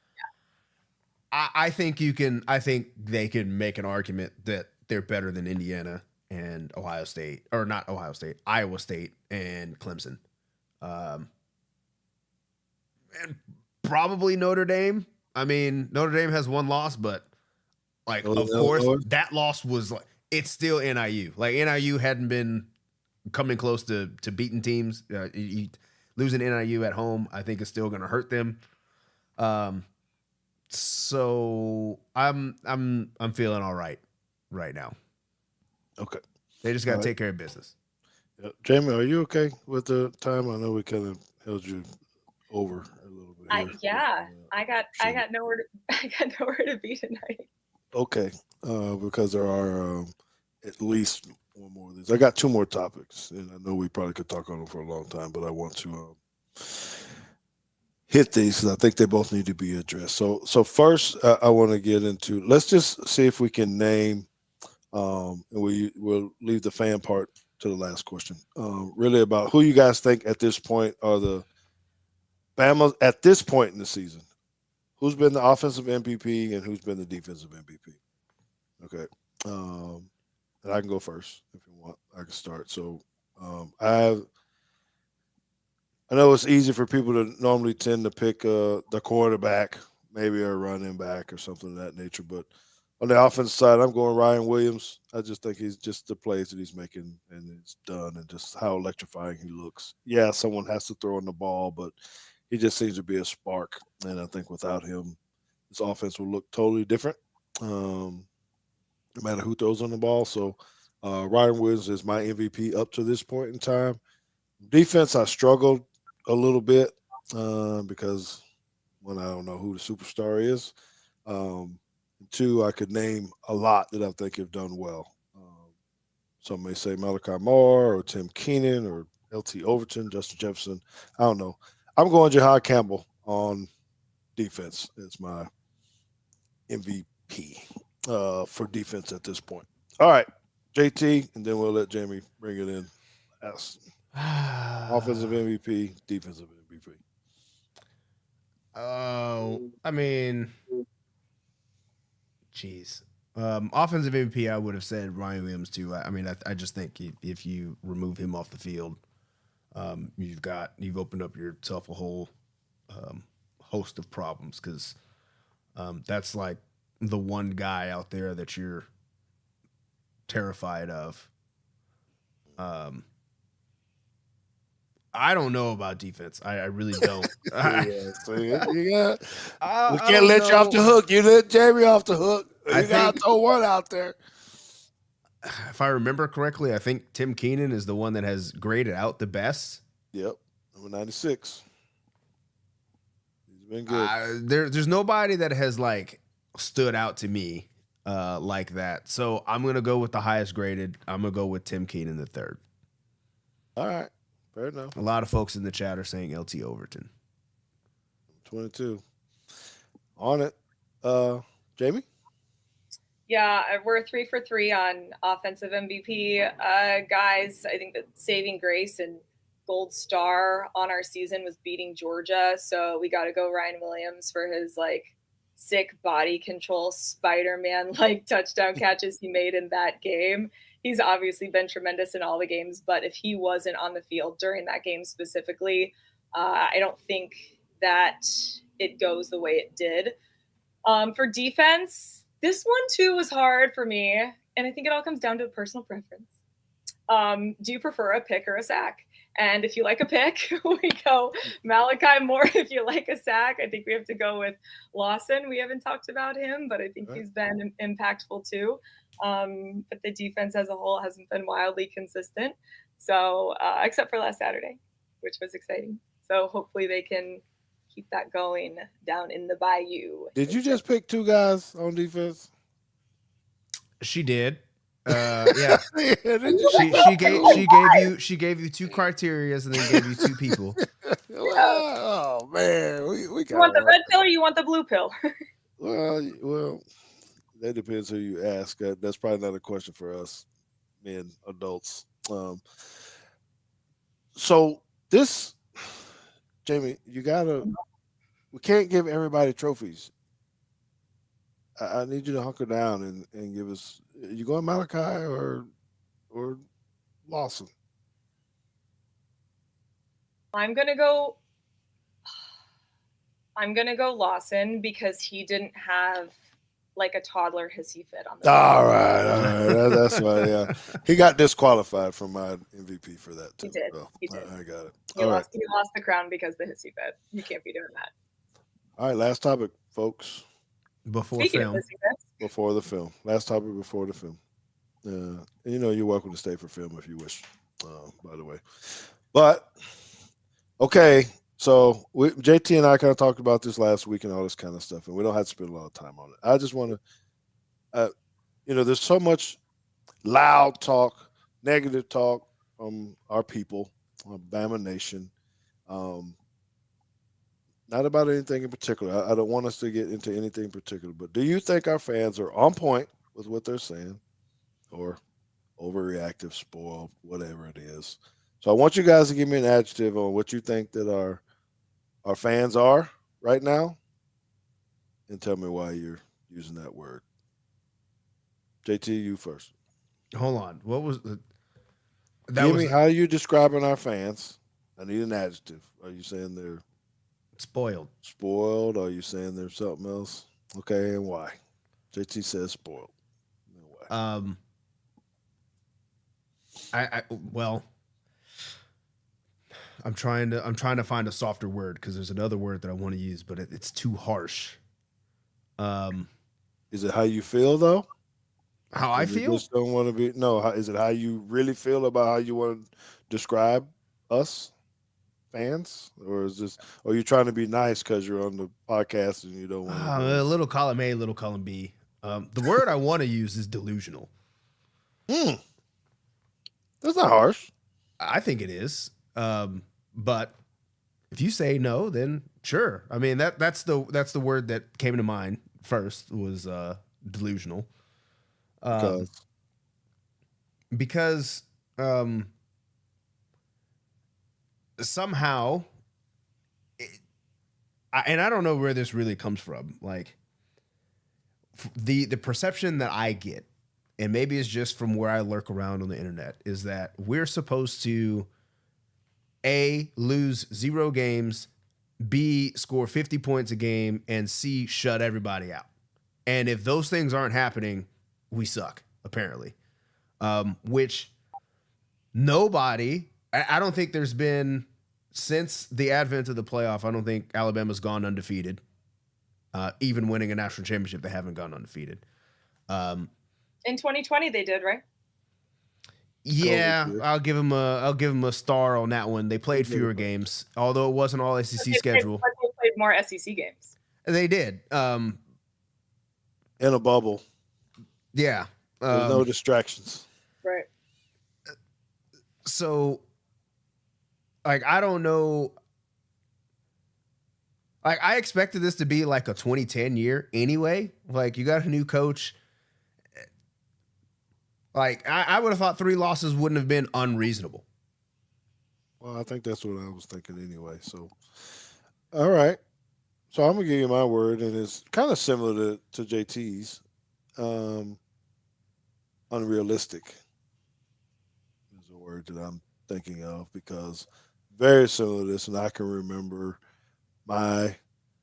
Yeah. I think they can make an argument that they're better than Indiana and Ohio State, or not Ohio State, Iowa State and Clemson. And probably Notre Dame. I mean, Notre Dame has one loss, but like, of course, that loss was like, it's still NIU. Like NIU hadn't been coming close to beating teams. Losing NIU at home, I think, is still going to hurt them. So I'm feeling all right now. Okay. They just got to take care of business. Jamie, are you okay with the time? I know we kind of held you over a little bit. I got nowhere to be tonight. Okay, because there are at least one more of these. I got two more topics, and I know we probably could talk on them for a long time, but I want to hit these because I think they both need to be addressed. So first, I want to get into. Let's just see if we can name, and we'll leave the fan part to the last question. Really about who you guys think at this point are the Bama at this point in the season. Who's been the offensive MVP and who's been the defensive MVP? Okay. And I can go first if you want. I can start. So I know it's easy for people to normally tend to pick the quarterback, maybe a running back or something of that nature. But on the offensive side, I'm going Ryan Williams. I just think he's just the plays that he's making and it's done and just how electrifying he looks. Yeah, someone has to throw in the ball, but he just seems to be a spark. And I think without him, this offense will look totally different, no matter who throws on the ball. So Ryan Williams is my MVP up to this point in time. Defense, I struggled a little bit because, one, I don't know who the superstar is. Two, I could name a lot that I think have done well. Some may say Malachi Moore or Tim Keenan or LT Overton, Justin Jefferson. I don't know. I'm going Jahad Campbell on defense as my MVP for defense at this point. All right, JT, and then we'll let Jamie bring it in. Offensive MVP, defensive MVP. Oh, I mean, geez. Offensive MVP, I would have said Ryan Williams too. I mean, I just think if you remove him off the field, you've opened up yourself a whole host of problems because that's like the one guy out there that you're terrified of. I don't know about defense. I really don't. Yeah, so you got, we I can't don't let you off the know. hook. You let Jamie off the hook. I You got to think- throw one out there. If I remember correctly, I think Tim Keenan is the one that has graded out the best. Yep, number 96. He's been good. There's nobody that has like stood out to me like that. So I'm gonna go with the highest graded. I'm gonna go with Tim Keenan the third. All right, fair enough. A lot of folks in the chat are saying LT Overton. 22. On it. Jamie? Yeah, we're 3 for 3 on offensive MVP. Guys, I think the saving grace and gold star on our season was beating Georgia. So we got to go Ryan Williams for his like sick body control Spider-Man like touchdown catches he made in that game. He's obviously been tremendous in all the games, but if he wasn't on the field during that game specifically, I don't think that it goes the way it did. For defense, this one too was hard for me, and I think it all comes down to personal preference. Do you prefer a pick or a sack? And if you like a pick, we go Malachi Moore. If you like a sack, I think we have to go with Lawson. We haven't talked about him, but I think he's been impactful too. But the defense as a whole hasn't been wildly consistent. So except for last Saturday, which was exciting. So hopefully they can keep that going down in the bayou. Did you just pick two guys on defense? She did. Yeah. Yeah, She gave you two criterias and then gave you two people. oh man, we You want the red pill or you want the blue pill? well, that depends who you ask. That's probably not a question for us, men, adults. So this, Jamie, we can't give everybody trophies. I need you to hunker down and give us. You going Malachi or Lawson? I'm gonna go Lawson because he didn't have like a toddler hissy fit on the All right. That's why. Yeah, he got disqualified from my MVP for that too. He did. So, He did. I got it. He lost the crown because the hissy fit. You can't be doing that. All right, last topic, folks. Speaking of hissy fits, Before the film. Last topic before the film. And you're welcome to stay for film if you wish, by the way. But, okay, so JT and I kind of talked about this last week and all this kind of stuff, and we don't have to spend a lot of time on it. I just want to, there's so much loud talk, negative talk from our people, Bama Nation. Not about anything in particular. I don't want us to get into anything in particular, but do you think our fans are on point with what they're saying or overreactive, spoiled, whatever it is? So I want you guys to give me an adjective on what you think that our fans are right now and tell me why you're using that word. JT, you first. Hold on. What was the Give me how are you describing our fans? I need an adjective. Are you saying they're spoiled? Spoiled? Are you saying there's something else? Okay, and why? JT says spoiled. And why? Well, I'm trying to find a softer word because there's another word that I want to use, but it's too harsh. Is it how you feel though? How I feel? You just don't want to be. No, is it how you really feel about how you want to describe us fans, or is this? Or are you trying to be nice because you're on the podcast and you don't want a little column A, little column B. The word I want to use is delusional. That's not harsh. I think it is. But if you say no, then sure. I mean that's the word that came to mind first was delusional. Because somehow, and I don't know where this really comes from. Like the perception that I get, and maybe it's just from where I lurk around on the internet, is that we're supposed to A, lose 0 games, B, score 50 points a game, and C, shut everybody out. And if those things aren't happening, we suck, apparently. Which nobody, I don't think there's been, since the advent of the playoff, I don't think Alabama's gone undefeated. Even winning a national championship, they haven't gone undefeated. In 2020, they did, right? Yeah, I'll give them a star on that one. They played fewer games, although it wasn't all SEC schedule. But they played more SEC games. They did. In a bubble. Yeah. There's no distractions. Right. So, like, I don't know. Like, I expected this to be like a 2010 year anyway. Like, you got a new coach. Like, I would have thought 3 losses wouldn't have been unreasonable. Well, I think that's what I was thinking anyway. So, all right. So I'm gonna give you my word, and it's kind of similar to JT's. Unrealistic is a word that I'm thinking of because very similar to this, and I can remember my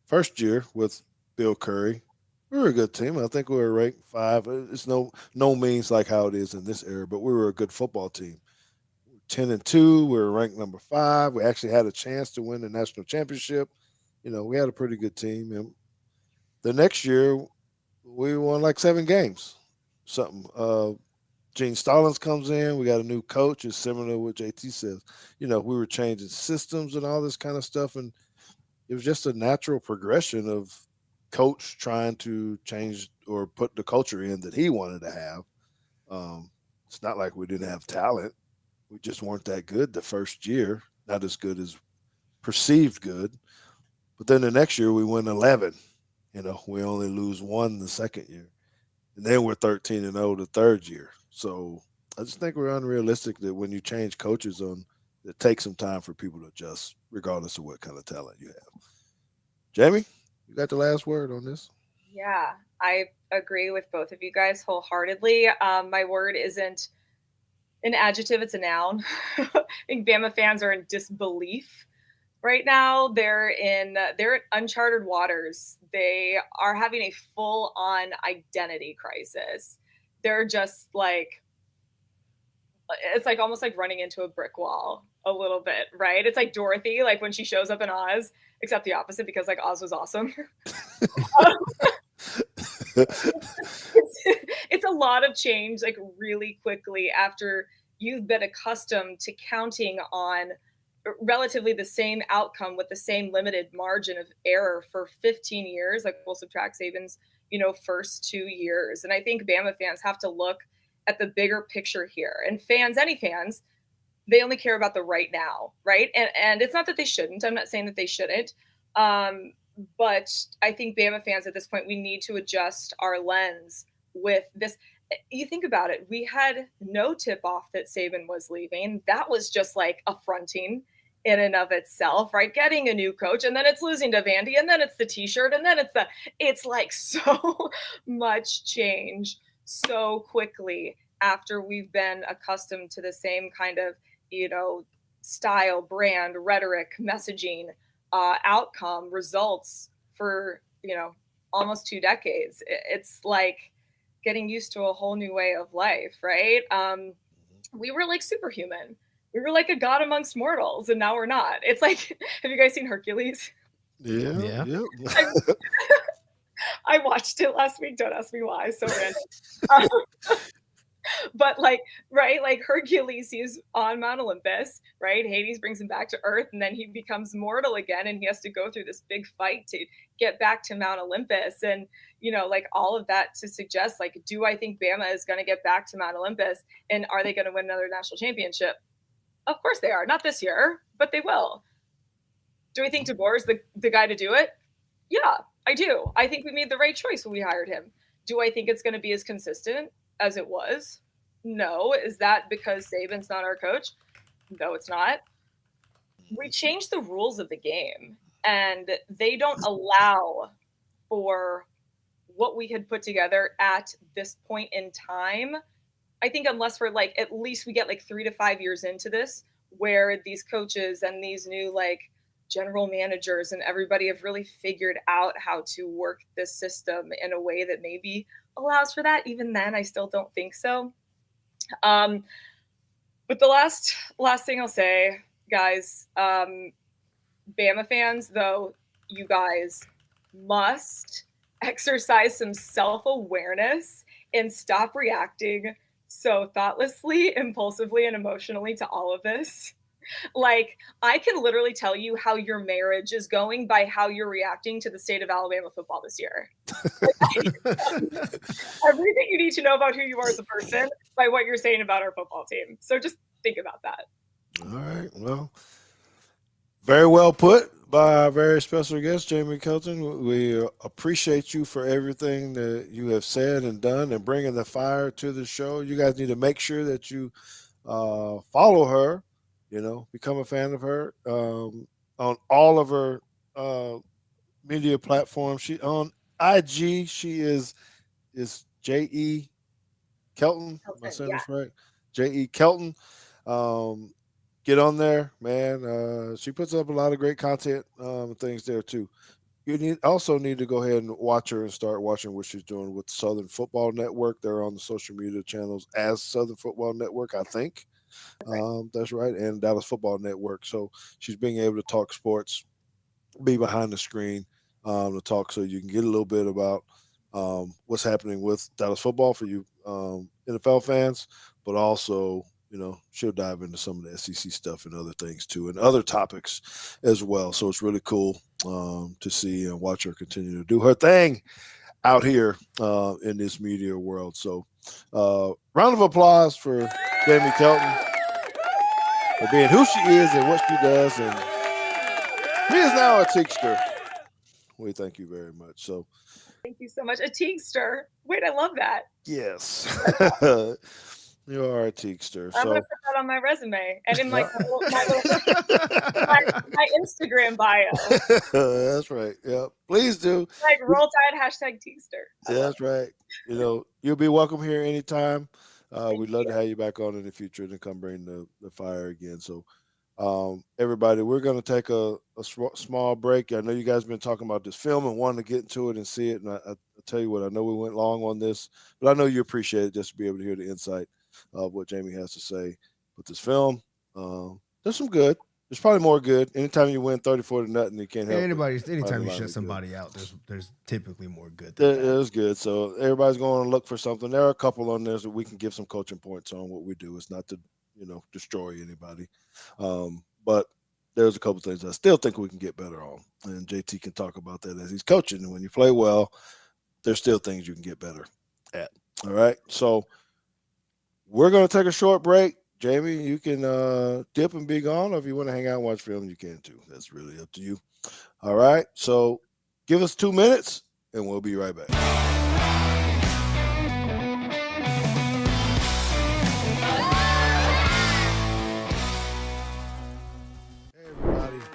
first year with Bill Curry. We were a good team. I think we were ranked 5. It's no means like how it is in this era, but we were a good football team. 10-2. We were ranked number 5. We actually had a chance to win the national championship. You know, we had a pretty good team. And the next year, we won like 7 games. Something. Gene Stallings comes in. We got a new coach. It's similar to what JT says. You know, we were changing systems and all this kind of stuff, and it was just a natural progression of coach trying to change or put the culture in that he wanted to have. It's not like we didn't have talent. We just weren't that good the first year, not as good as perceived good. But then the next year we win 11. You know, we only lose 1 the second year. And then we're 13-0 the third year. So I just think we're unrealistic that when you change coaches it takes some time for people to adjust, regardless of what kind of talent you have. Jamie, you got the last word on this? Yeah, I agree with both of you guys wholeheartedly. My word isn't an adjective, it's a noun. I think Bama fans are in disbelief right now. They're in uncharted waters. They are having a full-on identity crisis. They're just like, it's like almost like running into a brick wall a little bit, right? It's like Dorothy, like when she shows up in Oz, except the opposite because like Oz was awesome. It's a lot of change, like really quickly after you've been accustomed to counting on relatively the same outcome with the same limited margin of error for 15 years. Like we'll subtract Saban's, first 2 years. And I think Bama fans have to look at the bigger picture here. And any fans, they only care about the right now, right? And it's not that they shouldn't. I'm not saying that they shouldn't. But I think Bama fans at this point, we need to adjust our lens with this. You think about it. We had no tip off that Saban was leaving. That was just like affronting in and of itself, right? Getting a new coach, and then it's losing to Vandy, and then it's the t-shirt, and then it's like so much change so quickly after we've been accustomed to the same kind of, style, brand, rhetoric, messaging, outcome, results for, almost 2 decades. It's like getting used to a whole new way of life, right? We were like superhuman. We were like a god amongst mortals, and now we're not. It's like, have you guys seen Hercules? Yeah. I watched it last week. Don't ask me why. So random. But like, right, like Hercules, he's on Mount Olympus, right? Hades brings him back to Earth, and then he becomes mortal again, and he has to go through this big fight to get back to Mount Olympus. And, like all of that to suggest, like, do I think Bama is going to get back to Mount Olympus, and are they going to win another national championship? Of course they are. Not this year, but they will. Do we think DeBoer is the guy to do it? Yeah, I do. I think we made the right choice when we hired him. Do I think it's going to be as consistent as it was? No. Is that because Saban's not our coach? No, it's not. We changed the rules of the game, and they don't allow for what we had put together at this point in time. I think unless we're like, at least we get like 3 to 5 years into this, where these coaches and these new like general managers and everybody have really figured out how to work this system in a way that maybe allows for that. Even then, I still don't think so. But the last thing I'll say, guys, Bama fans, though, you guys must exercise some self-awareness and stop reacting so thoughtlessly, impulsively, and emotionally to all of this. Like, I can literally tell you how your marriage is going by how you're reacting to the state of Alabama football this year. Everything you need to know about who you are as a person by what you're saying about our football team. So just think about that. All right. Well, very well put by our very special guest, Jamie Kelton. We appreciate you for everything that you have said and done and bringing the fire to the show. You guys need to make sure that you follow her, become a fan of her on all of her media platforms. She on IG, she is J.E. Kelton. Am I saying this right? J.E. Kelton. Get on there, man. She puts up a lot of great content things there too. You also need to go ahead and watch her and start watching what she's doing with Southern Football Network. They're on the social media channels as Southern Football Network, I think. That's right, and Dallas Football Network. So she's being able to talk sports, be behind the screen to talk, so you can get a little bit about what's happening with Dallas football for you NFL fans, but also she'll dive into some of the SEC stuff and other things too, and other topics as well. So it's really cool to see and watch her continue to do her thing out here in this media world. So round of applause for Jamie Kelton for being who she is and what she does. And he is now a Teagster. We thank you very much. So thank you so much. A Teagster. Wait, I love that. Yes. You are a Teagster. I'm gonna put that on my resume and in my Instagram bio. That's right. Yeah, please do. Like Roll Tide #Teagster. That's right. You'll be welcome here anytime. We'd love to have you back on in the future and come bring the fire again. So, everybody, we're going to take a small break. I know you guys have been talking about this film and wanting to get into it and see it. And I tell you what, I know we went long on this, but I know you appreciate it just to be able to hear the insight of what Jamie has to say with this film. There's some good. There's probably more good. Anytime you win 34-0, you can't help it. Anytime you shut somebody out, there's typically more good. There's good. So everybody's going to look for something. There are a couple on there that we can give some coaching points on what we do. It's not to destroy anybody, but there's a couple things I still think we can get better on. And JT can talk about that as he's coaching. And when you play well, there's still things you can get better at. All right. So we're going to take a short break. Jamie, you can dip and be gone, or if you want to hang out and watch film, you can too. That's really up to you. All right. So give us 2 minutes, and we'll be right back.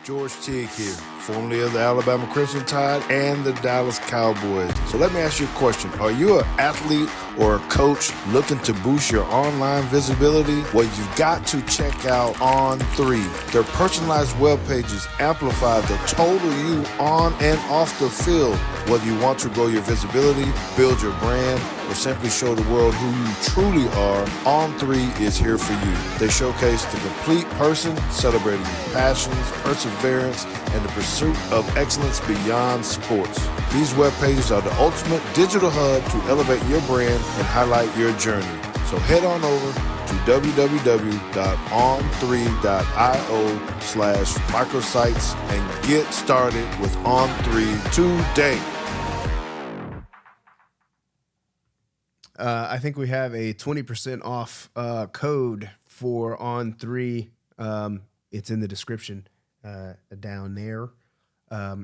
George Teague here, formerly of the Alabama Crimson Tide and the Dallas Cowboys. So let me ask you a question. Are you an athlete or a coach looking to boost your online visibility? Well, you've got to check out On3. Their personalized web pages amplify the total you on and off the field. Whether you want to grow your visibility, build your brand, or simply show the world who you truly are, On3 is here for you. They showcase the complete person, celebrating your passions, perseverance, and the pursuit of excellence beyond sports. These web pages are the ultimate digital hub to elevate your brand and highlight your journey. So head on over to www.on3.io/microsites and get started with On3 today. I think we have a 20% off code for On3. It's in the description down there.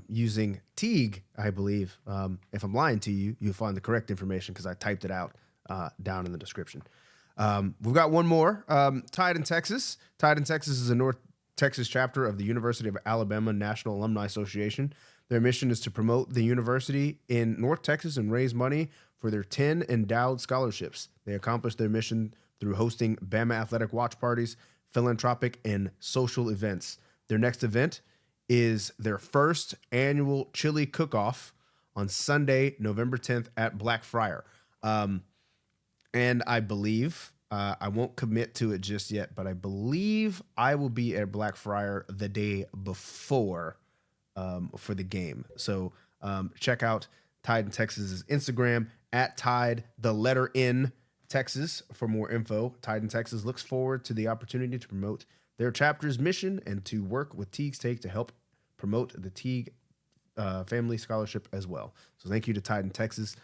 Using Teague, I believe. If I'm lying to you, you'll find the correct information because I typed it out down in the description. We've got one more. Tide in Texas. Tide in Texas is a North Texas chapter of the University of Alabama National Alumni Association. Their mission is to promote the university in North Texas and raise money for their 10 endowed scholarships. They accomplish their mission through hosting Bama athletic watch parties, philanthropic, and social events. Their next event is their first annual chili cook-off on Sunday, November 10th at Blackfriar. And I believe, I won't commit to it just yet, but I believe I will be at Blackfriar the day before for the game. So check out Tide in Texas's Instagram at Tide, the letter N, Texas for more info. Tide in Texas looks forward to the opportunity to promote their chapter's mission and to work with Teague's Take to help promote the Teague family scholarship as well. So thank you to Tide in Texas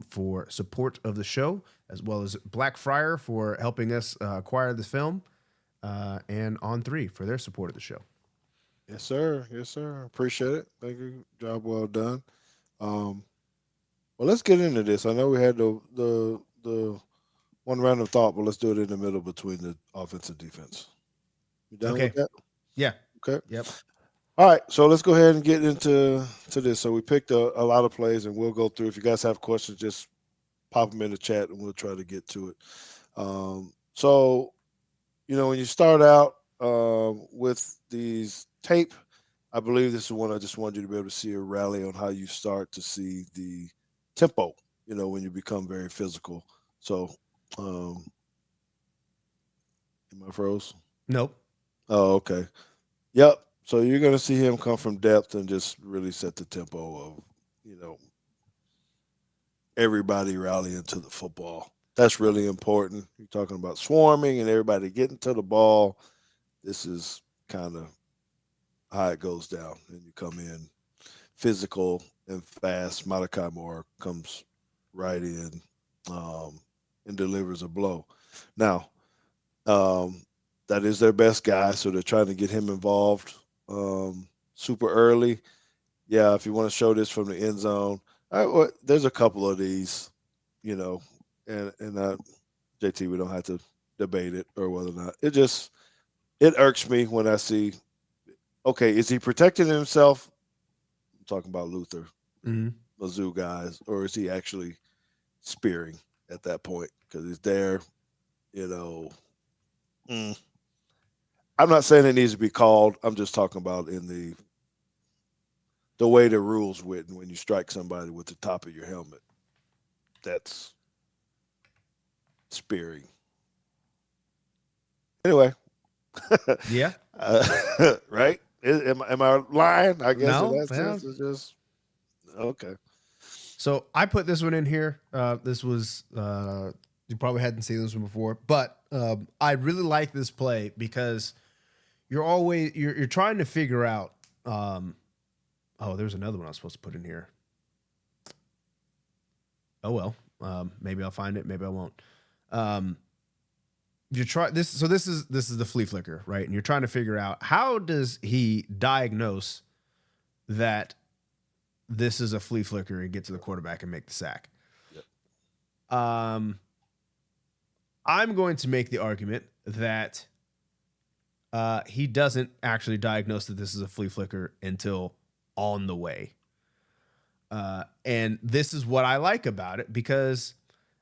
for support of the show, as well as Blackfriar for helping us acquire this film, and On3 for their support of the show. Yes, sir. Yes, sir. Appreciate it. Thank you. Job well done. Well, let's get into this. I know we had the one random thought, but let's do it in the middle between the offense and defense. You done Okay. with that? Yeah. Okay. Yep. All right. So let's go ahead and get into this. So we picked a lot of plays, and we'll go through. If you guys have questions, just pop them in the chat, and we'll try to get to it. So, when you start out with these tape, I believe this is one I just wanted you to be able to see a rally on how you start to see the tempo, when you become very physical. So, am I froze? Nope. Oh, okay. Yep. So you're going to see him come from depth and just really set the tempo of, everybody rallying to the football. That's really important. You're talking about swarming and everybody getting to the ball. This is kind of how it goes down. And you come in physical and fast. Malachi Moore comes right in and delivers a blow. Now, that is their best guy, so they're trying to get him involved super early. Yeah, if you want to show this from the end zone, there's a couple of these, and JT, we don't have to debate it or whether or not. It irks me when I see, okay, is he protecting himself? I'm talking about Luther, Mizzou guys, or is he actually spearing at that point? Because he's there, I'm not saying it needs to be called. I'm just talking about in the way the rule's written when you strike somebody with the top of your helmet. That's spearing. Anyway. Yeah. Right? Am I lying? I guess No, in that sense it's just okay. So I put this one in here. This was you probably hadn't seen this one before, but I really like this play because you're trying to figure out. There's another one I was supposed to put in here. Oh well, maybe I'll find it. Maybe I won't. You try this. So this is the flea flicker, right? And you're trying to figure out how does he diagnose that this is a flea flicker and get to the quarterback and make the sack. Yep. I'm going to make the argument that he doesn't actually diagnose that this is a flea flicker until on the way. And this is what I like about it because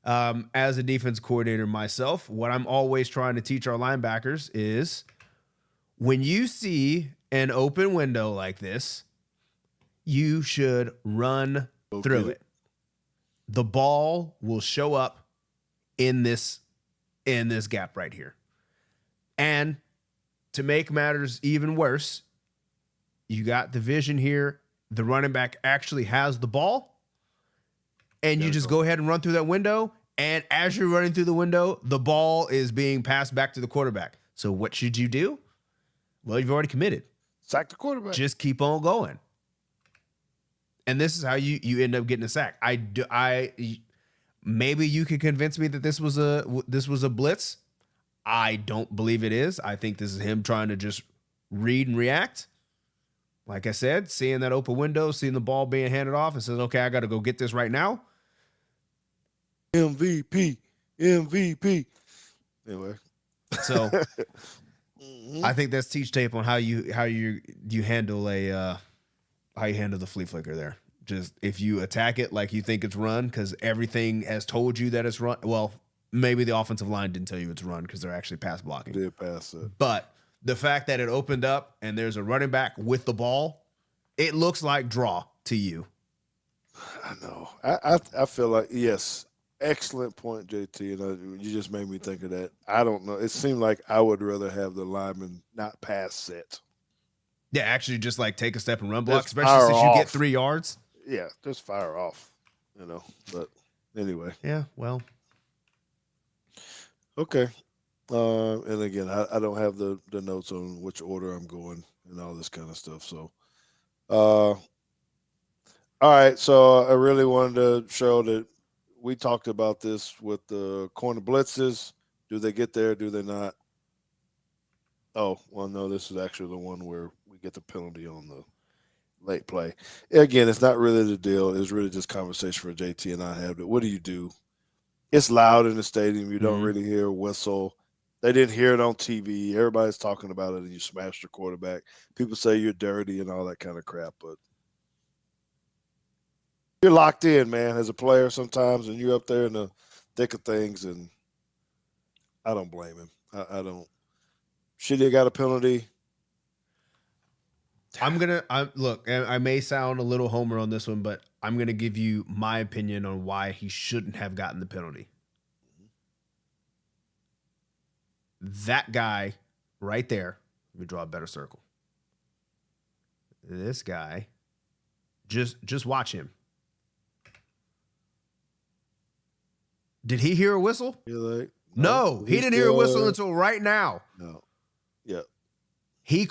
as a defense coordinator myself, what I'm always trying to teach our linebackers is when you see an open window like this, you should run through it. The ball will show up in this gap right here. And to make matters even worse, you got the vision here. The running back actually has the ball. And you just go ahead and run through that window. And as you're running through the window, the ball is being passed back to the quarterback. So what should you do? Well, you've already committed. Sack the quarterback. Just keep on going. And this is how you end up getting a sack. Maybe you could convince me that this was a blitz. I don't believe it is. I think this is him trying to just read and react. Like I said, seeing that open window, seeing the ball being handed off, and says, "Okay, I got to go get this right now." MVP. Anyway, so I think that's teach tape on how you handle how you handle the flea flicker there. Just if you attack it like you think it's run because everything has told you that it's run. Well, maybe the offensive line didn't tell you it's run because they're actually pass blocking. Did pass it. But the fact that it opened up and there's a running back with the ball, it looks like draw to you. I know. I feel like, yes, excellent point, JT. And you just made me think of that. I don't know. It seemed like I would rather have the lineman not pass set. Yeah, actually just like take a step and run block, Just especially fire since you get off. 3 yards. Yeah, just fire off. But anyway. Yeah, well. Okay. And again, I don't have the notes on which order I'm going and all this kind of stuff. So, all right. So I really wanted to show that we talked about this with the corner blitzes. Do they get there? Do they not? Oh, well, no, this is actually the one where we get the penalty on the late play. Again, it's not really the deal. It's really just conversation for JT and I have. But what do you do? It's loud in the stadium. You don't really hear a whistle. They didn't hear it on TV. Everybody's talking about it, and you smash your quarterback. People say you're dirty and all that kind of crap, but you're locked in, man, as a player sometimes, and you're up there in the thick of things, and I don't blame him. I don't. Should he got a penalty? Look, I may sound a little homer on this one, but I'm gonna give you my opinion on why he shouldn't have gotten the penalty. That guy right there, let me draw a better circle. This guy, just watch him. Did he hear a whistle? Like, no, he didn't hear a whistle until right now. No. Yeah. He's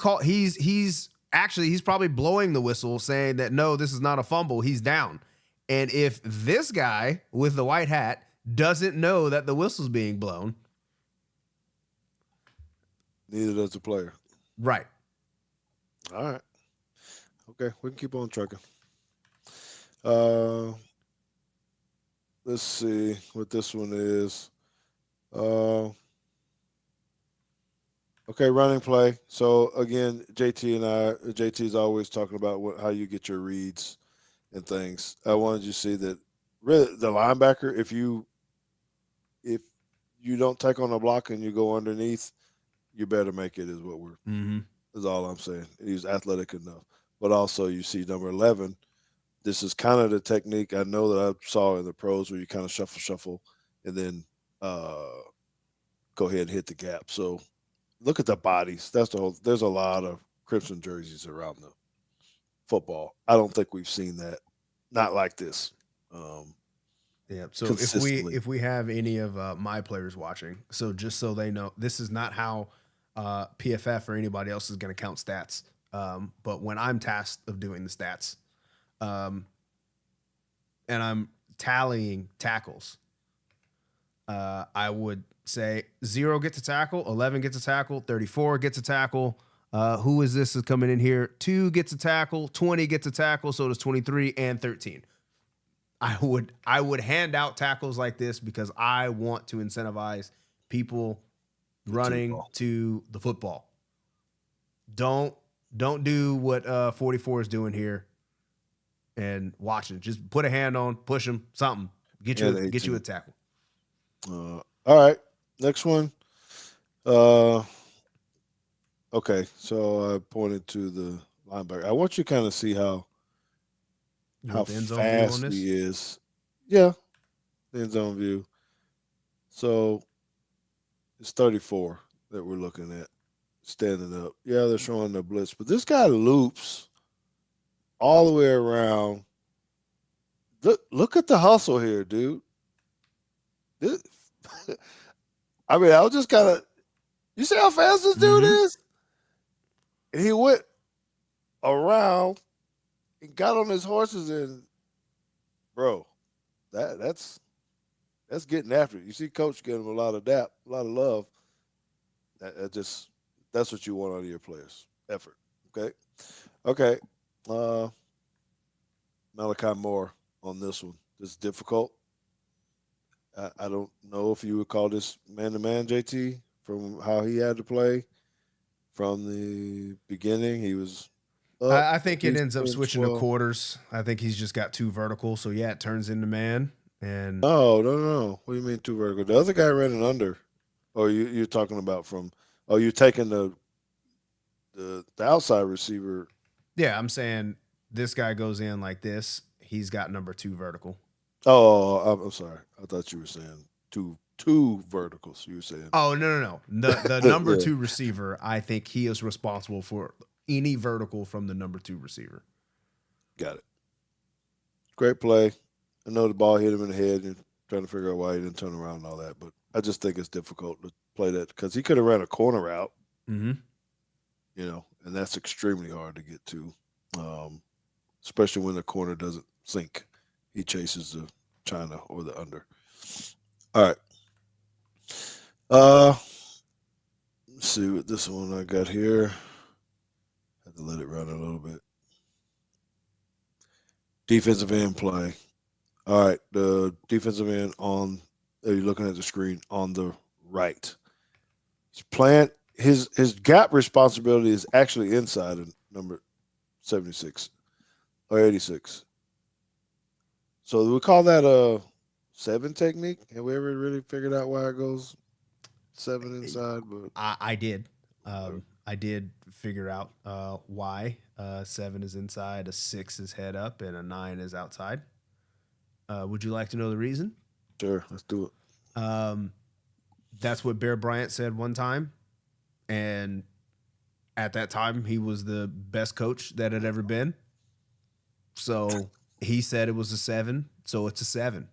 probably blowing the whistle saying that no, this is not a fumble. He's down. And if this guy with the white hat doesn't know that the whistle's being blown, neither does the player. Right. All right. Okay, we can keep on trucking. Let's see what this one is. Okay, running play. So again, JT's always talking about how you get your reads and things. I wanted you to see that really the linebacker, if you don't take on a block and you go underneath, you better make it. Is all I'm saying. He's athletic enough, but also you see number 11. This is kind of the technique I know that I saw in the pros where you kind of shuffle, and then go ahead and hit the gap. So look at the bodies. That's the whole. There's a lot of crimson jerseys around the football. I don't think we've seen that. Not like this. Yeah. So if we have any of my players watching, so just so they know, this is not how PFF or anybody else is going to count stats. But when I'm tasked of doing the stats, and I'm tallying tackles, I would say 0 gets a tackle, 11 gets a tackle, 34 gets a tackle. Who is this is coming in here? 2 gets a tackle, 20 gets a tackle, so does 23 and 13. I would hand out tackles like this because I want to incentivize people running to the football. Don't do what 44 is doing here and watching. Just put a hand on, push him, something. Get you a tackle. All right. Next one. Okay, so I pointed to the linebacker. I want you to kind of see how fast he is. Yeah, the end zone view. So it's 34 that we're looking at standing up. Yeah, they're showing the blitz, but this guy loops all the way around. Look at the hustle here, dude. I mean, I was just kind of. You see how fast this dude is? And he went around and got on his horses, and bro, that's getting after it. You see, Coach getting him a lot of love. That's what you want out of your players. Effort. Okay. Malachi Moore on this one. This is difficult. I don't know if you would call this man-to-man, JT, from how he had to play from the beginning. He was up. I think it ends up switching to quarters. I think he's just got too vertical. So, yeah, it turns into man. And No. What do you mean too vertical? The other guy ran it under. Oh, you're talking about from – you're taking the the outside receiver. Yeah, I'm saying this guy goes in like this. He's got number 2 vertical. Oh, I'm sorry. I thought you were saying two verticals. You were saying. Oh, no. The number Yeah. 2 receiver, I think he is responsible for any vertical from the number 2 receiver. Got it. Great play. I know the ball hit him in the head and trying to figure out why he didn't turn around and all that, but I just think it's difficult to play that because he could have ran a corner route, Mm-hmm. And that's extremely hard to get to, especially when the corner doesn't sink. He chases the China or the under. All right. Let's see what this one I got here. Have to let it run a little bit. Defensive end play. All right, the defensive end on. Are you looking at the screen on the right? He's playing his gap responsibility is actually inside of number 76 or 86. So we call that a 7 technique. Have we ever really figured out why it goes 7 inside? But I did. I did figure out why 7 is inside, a 6 is head up, and a 9 is outside. Would you like to know the reason? Sure, let's do it. That's what Bear Bryant said one time. And at that time, he was the best coach that had ever been. So he said it was a 7, so it's a 7.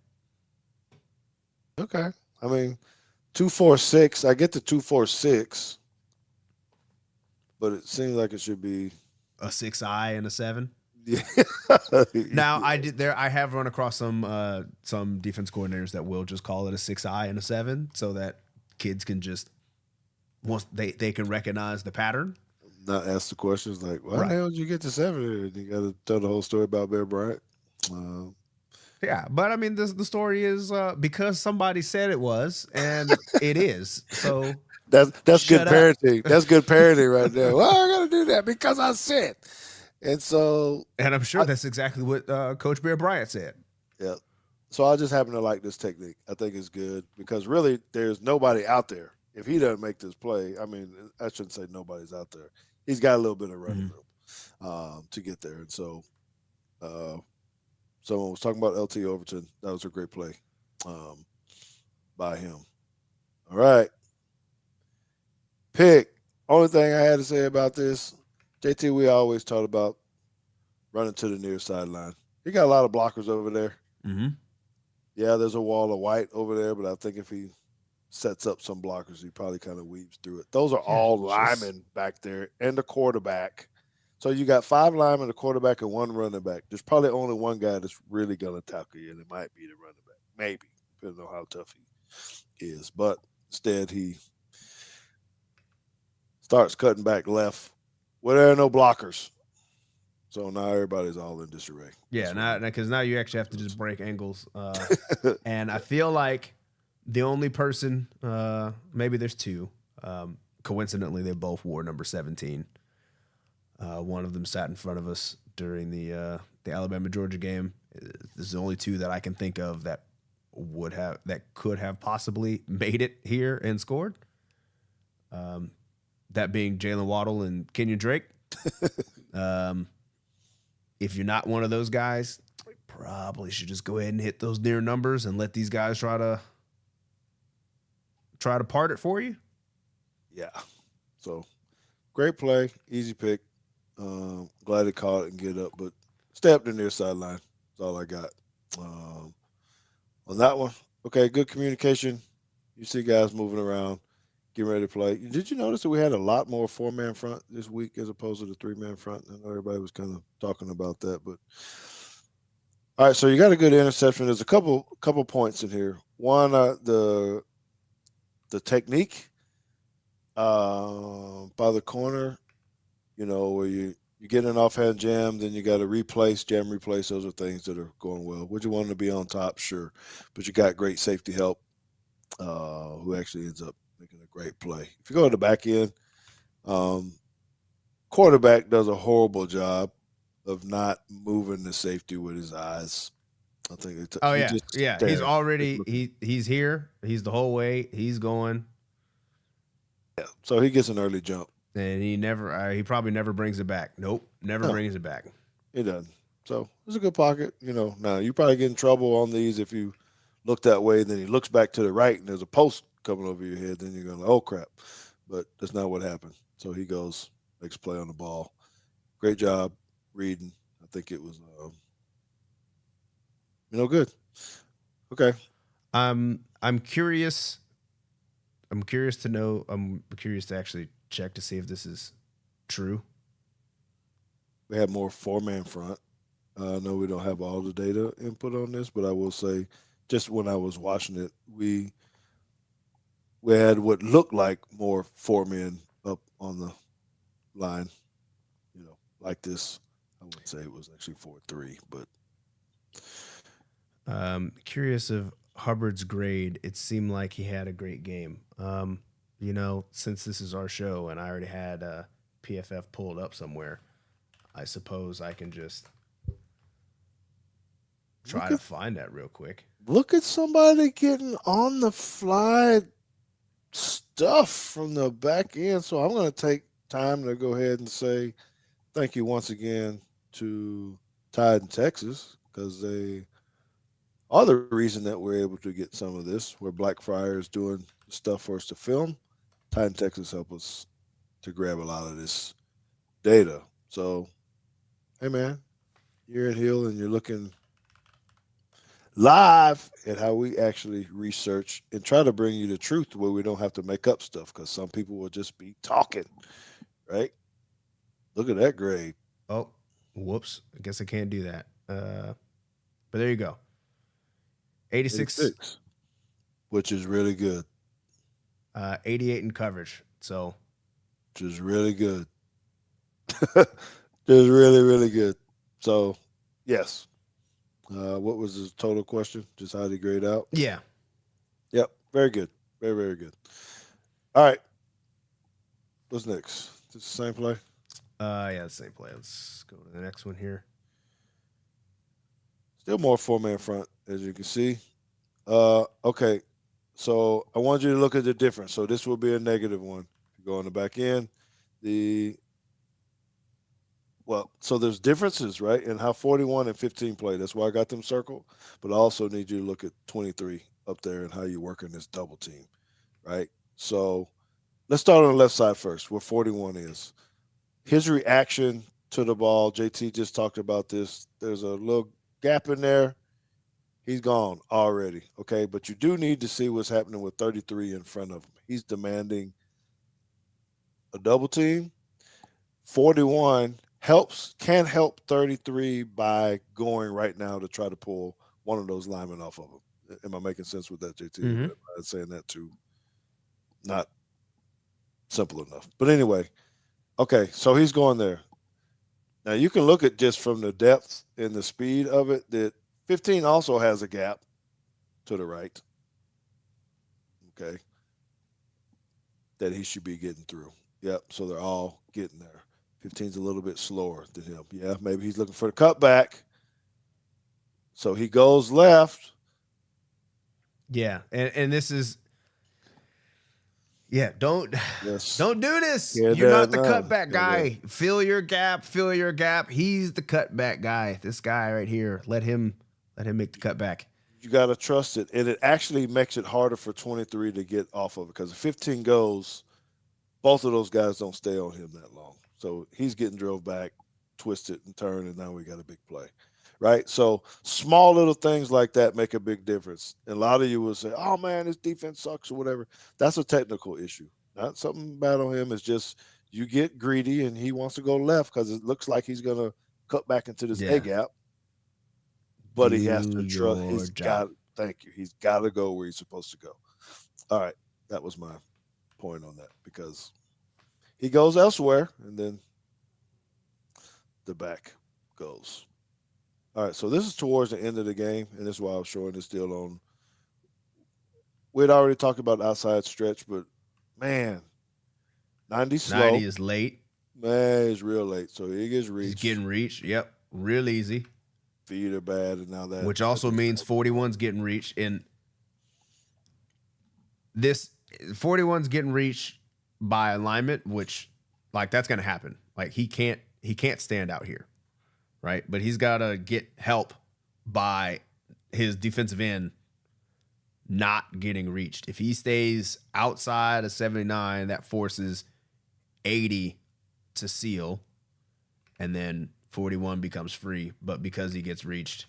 Okay. I mean, 2-4-6. I get the 2-4-6, but it seems like it should be A 6I and a 7. Yeah. Now I have run across some defense coordinators that will just call it a 6I and a 7 so that kids can just once they can recognize the pattern. Not ask the questions like, why Right. the hell did you get to 7? And you got to tell the whole story about Bear Bryant. Yeah, but I mean, the story is because somebody said it was, and it is. So that's good shut up. parenting. That's good parenting right there. Well, I got to do that because I said. And so, and I'm sure that's exactly what Coach Bear Bryant said. yeah. So I just happen to like this technique. I think it's good because really there's nobody out there. If he doesn't make this play, I mean, I shouldn't say nobody's out there. He's got a little bit of running room to get there. And so, someone was talking about LT Overton. That was a great play by him. All right. Pick. Only thing I had to say about this, JT, we always talk about running to the near sideline. He got a lot of blockers over there. Mm-hmm. Yeah, there's a wall of white over there, but I think if he sets up some blockers, he probably kind of weaves through it. Those are all linemen back there and the quarterback. So you got 5 linemen, a quarterback, and 1 running back. There's probably only one guy that's really going to tackle you, and it might be the running back. Maybe, depending on how tough he is. But instead, he starts cutting back left where there are no blockers. So now everybody's all in disarray. Yeah, because now you actually have to just break angles. And I feel like the only person, maybe there's 2. Coincidentally, they both wore number 17. One of them sat in front of us during the Alabama-Georgia game. This is the only 2 that I can think of that could have possibly made it here and scored. That being Jalen Waddle and Kenyon Drake. If you're not one of those guys, you probably should just go ahead and hit those near numbers and let these guys try to part it for you. Yeah. So great play, easy pick. Glad he caught it and get up, but stay up the near sideline. That's all I got on that one. Okay, good communication. You see guys moving around, getting ready to play. Did you notice that we had a lot more 4-man front this week as opposed to the 3-man front? I know everybody was kind of talking about that, but all right. So you got a good interception. There's a couple points in here. One, the technique by the corner. Where you get an offhand jam, then you got to replace. Those are things that are going well. Would you want to be on top? Sure. But you got great safety help who actually ends up making a great play. If you go to the back end, quarterback does a horrible job of not moving the safety with his eyes. I think He's already he's here. He's the whole way. He's going. Yeah. So he gets an early jump. And he probably never brings it back. Nope, never No, brings it back. he doesn't. So it's a good pocket. Now you probably get in trouble on these if you look that way. Then he looks back to the right and there's a post coming over your head. Then you're going, oh crap. But that's not what happened. So he goes, makes play on the ball. Great job reading. I think it was, good. Okay. I'm curious. I'm curious to know. I'm curious to actually check to see if this is true. We had more four-man front. I know we don't have all the data input on this, but I will say, just when I was watching it, we had what looked like more four men up on the line, like this. I wouldn't say it was actually 4-3, but Curious of Hubbard's grade. It seemed like he had a great game. Since this is our show and I already had PFF pulled up somewhere, I suppose I can just try to find that real quick. Look at somebody getting on the fly stuff from the back end. So I'm going to take time to go ahead and say thank you once again to Tide in Texas, because they are the reason that we're able to get some of this, where Blackfriar is doing stuff for us to film. Tide in Texas help us to grab a lot of this data. So, hey man, you're at Hill and you're looking live at how we actually research and try to bring you the truth where we don't have to make up stuff, because some people will just be talking, right? Look at that grade. Oh, whoops. I guess I can't do that. But there you go. 86, which is really good. 88 in coverage. So, which is really good. Just really, really good. So, yes. What was his total question? Just how did he grade out? Yeah. Yep. Very good. Very, very good. All right. What's next? Is this the same play? Yeah, the same play. Let's go to the next one here. Still more four-man front, as you can see. Okay. So I want you to look at the difference. So this will be a negative one. If you go on the back end, so there's differences, right, in how 41 and 15 play. That's why I got them circled. But I also need you to look at 23 up there and how you're working this double team, right? So let's start on the left side first, where 41 is. His reaction to the ball, JT just talked about this. There's a little gap in there. He's gone already, okay? But you do need to see what's happening with 33 in front of him. He's demanding a double team. 41 can help 33 by going right now to try to pull one of those linemen off of him. Am I making sense with that, JT? Mm-hmm. I'm saying that too. Not simple enough. But anyway, okay, so he's going there. Now you can look at just from the depth and the speed of it that 15 also has a gap to the right. Okay. That he should be getting through. Yep. So they're all getting there. 15's a little bit slower than him. Yeah, maybe he's looking for the cutback. So he goes left. Yeah, and this is don't do this. Yeah, You're not the cutback guy. Fill your gap. He's the cutback guy. This guy right here. Let him make the cutback. You got to trust it, and it actually makes it harder for 23 to get off of it, because if 15 goes, both of those guys don't stay on him that long. So he's getting drove back, twisted and turned, and now we got a big play, right? So small little things like that make a big difference. And a lot of you will say, oh, man, his defense sucks or whatever. That's a technical issue. Not something bad on him. It's just you get greedy, and he wants to go left because it looks like he's going to cut back into this A gap. But he has to trust. He's got. Thank you. He's got to go where he's supposed to go. All right, that was my point on that, because he goes elsewhere, and then the back goes. All right, so this is towards the end of the game, and this is why I was showing this deal on. We had already talked about outside stretch, but man, 90 slow. 90 is late. Man, it's real late, so he gets reached. He's getting reached. Yep, real easy. Feet are bad, and now that, which also means 41's getting reached. And this 41's getting reached by alignment, which Like that's going to happen. Like he can't stand out here, right? But he's got to get help by his defensive end not getting reached. If he stays outside of 79, that forces 80 to seal, and then 41 becomes free. But because he gets reached,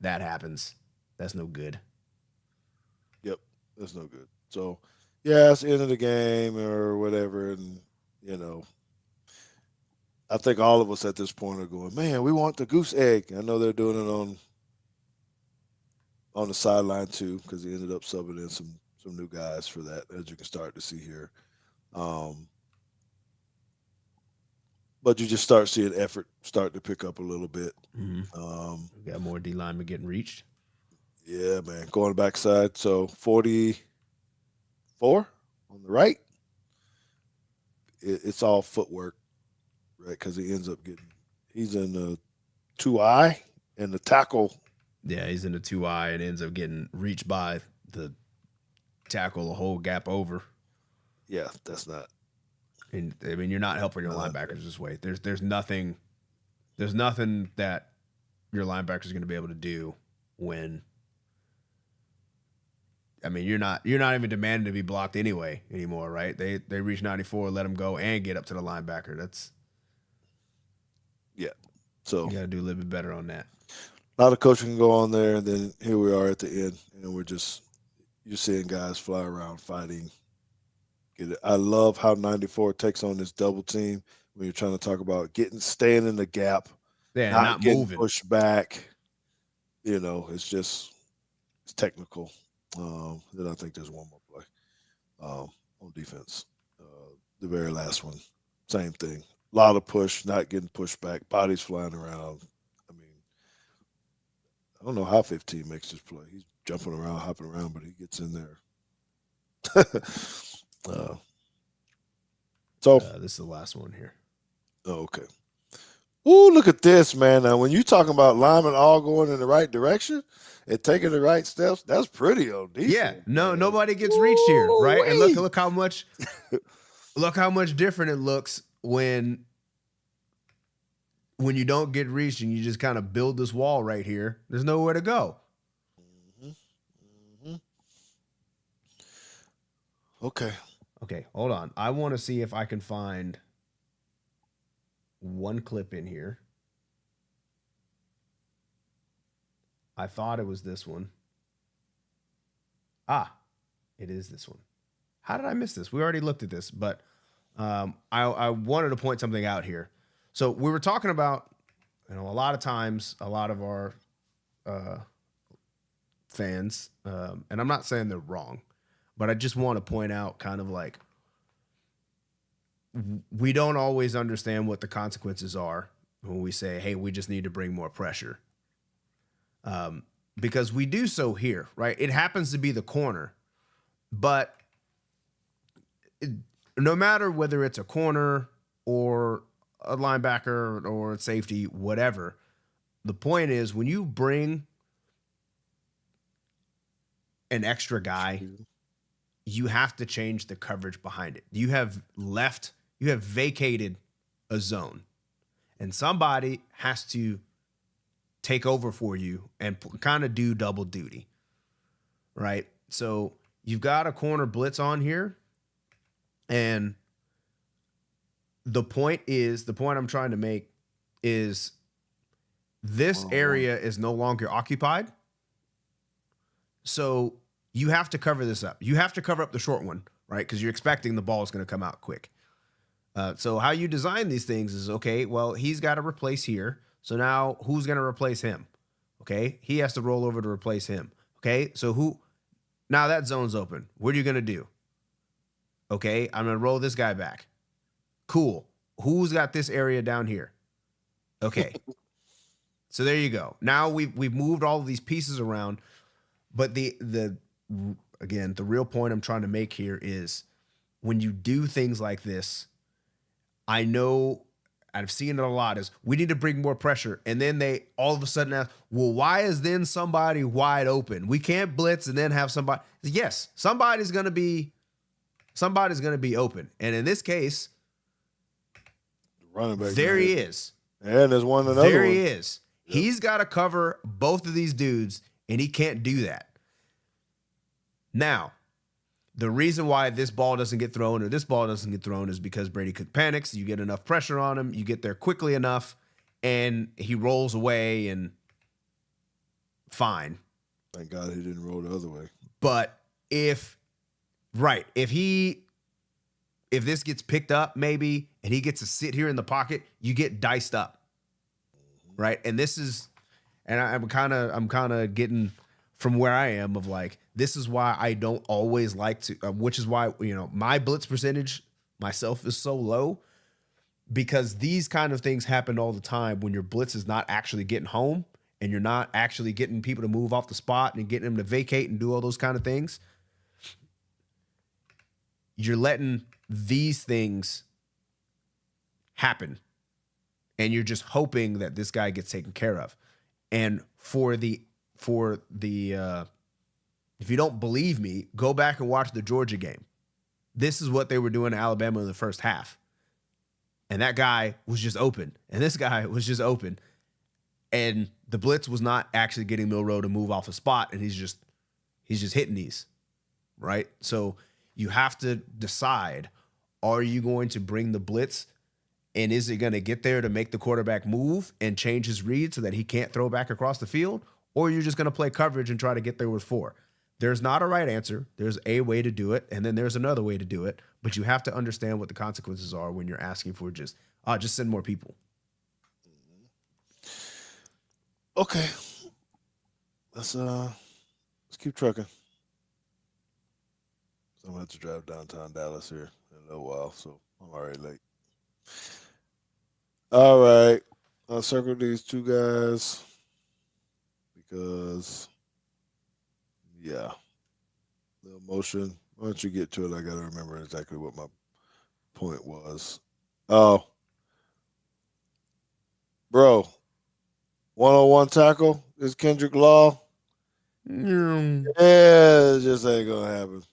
that happens. That's no good. Yep, that's no good. So, yeah, it's the end of the game or whatever, and I think all of us at this point are going, man, we want the goose egg. I know they're doing it on the sideline too, because he ended up subbing in some new guys for that, as you can start to see here. But you just start seeing effort start to pick up a little bit. Mm-hmm. We got more D linemen getting reached. Yeah, man, going backside. So 44 on the right. It's all footwork, right? Because he ends up he's in the 2I and the tackle. Yeah, he's in the 2I and ends up getting reached by the tackle a whole gap over. Yeah, that's not. And I mean, you're not helping your linebackers this way. There's nothing that your linebackers are going to be able to do when. I mean, you're not even demanding to be blocked anymore, right? They reach 94, let them go, and get up to the linebacker. That's So you got to do a little bit better on that. A lot of coaching can go on there, and then here we are at the end, and you're seeing guys fly around fighting. I love how 94 takes on this double team when you're trying to talk about staying in the gap, not getting moving, pushed back. It's technical. Then I think there's one more play on defense. The very last one, same thing. A lot of push, not getting pushed back, bodies flying around. I mean, I don't know how 15 makes this play. He's jumping around, hopping around, but he gets in there. This is the last one here. Oh, okay. Ooh, look at this, man. Now, when you're talking about linemen all going in the right direction and taking the right steps, that's pretty on defense. Yeah, nobody gets reached here, right? And look how much different it looks when you don't get reached and you just kind of build this wall right here. There's nowhere to go. Mm-hmm. Okay, hold on. I want to see if I can find one clip in here. I thought it was this one. It is this one. How did I miss this? We already looked at this, but I wanted to point something out here. So we were talking about, a lot of times, a lot of our fans, and I'm not saying they're wrong, but I just want to point out kind of like we don't always understand what the consequences are when we say, hey, we just need to bring more pressure. Because we do so here, right? It happens to be the corner, but no matter whether it's a corner or a linebacker or a safety, whatever, the point is when you bring an extra guy, you have to change the coverage behind it. You have vacated a zone, and somebody has to take over for you and kind of do double duty, right? So you've got a corner blitz on here, and the point I'm trying to make is this area is no longer occupied. So you have to cover this up. You have to cover up the short one, right? Because you're expecting the ball is going to come out quick. So how you design these things is, okay, well, he's got to replace here. So now who's going to replace him? Okay, he has to roll over to replace him. Okay, so now that zone's open. What are you going to do? Okay, I'm going to roll this guy back. Cool. Who's got this area down here? Okay. So there you go. Now we've moved all of these pieces around, but the real point I'm trying to make here is when you do things like this, I know I've seen it a lot, is we need to bring more pressure. And then they all of a sudden ask, well, why is then somebody wide open? We can't blitz and then have somebody. Yes, somebody's going to be open. And in this case, running back. There he is. And there's another there one. he is. Yep. He's got to cover both of these dudes, and he can't do that. Now, the reason why this ball doesn't get thrown or this ball doesn't get thrown is because Brady Cook panics. You get enough pressure on him. You get there quickly enough, and he rolls away and fine. Thank God he didn't roll the other way. But if this gets picked up maybe and he gets to sit here in the pocket, you get diced up. Right? And this is, and I'm kind of getting from where I am of like, this is why I don't always like to, which is why, my blitz percentage myself is so low, because these kind of things happen all the time when your blitz is not actually getting home and you're not actually getting people to move off the spot and getting them to vacate and do all those kind of things. You're letting these things happen. And you're just hoping that this guy gets taken care of. And for the if you don't believe me, go back and watch the Georgia game. This is what they were doing to Alabama in the first half. And that guy was just open. And this guy was just open. And the blitz was not actually getting Milroe to move off a spot. And he's just hitting these. Right? So you have to decide, are you going to bring the blitz? And is it going to get there to make the quarterback move and change his read so that he can't throw back across the field? Or you're just going to play coverage and try to get there with 4? There's not a right answer. There's a way to do it, and then there's another way to do it. But you have to understand what the consequences are when you're asking for just send more people. Okay. Let's keep trucking. So I'm going to have to drive downtown Dallas here in a little while, so I'm already late. All right. I'll circle these two guys because, yeah, the emotion. Why don't you get to it? I got to remember exactly what my point was. Oh, bro, 101 tackle is Kendrick Law. Yeah, it just ain't going to happen.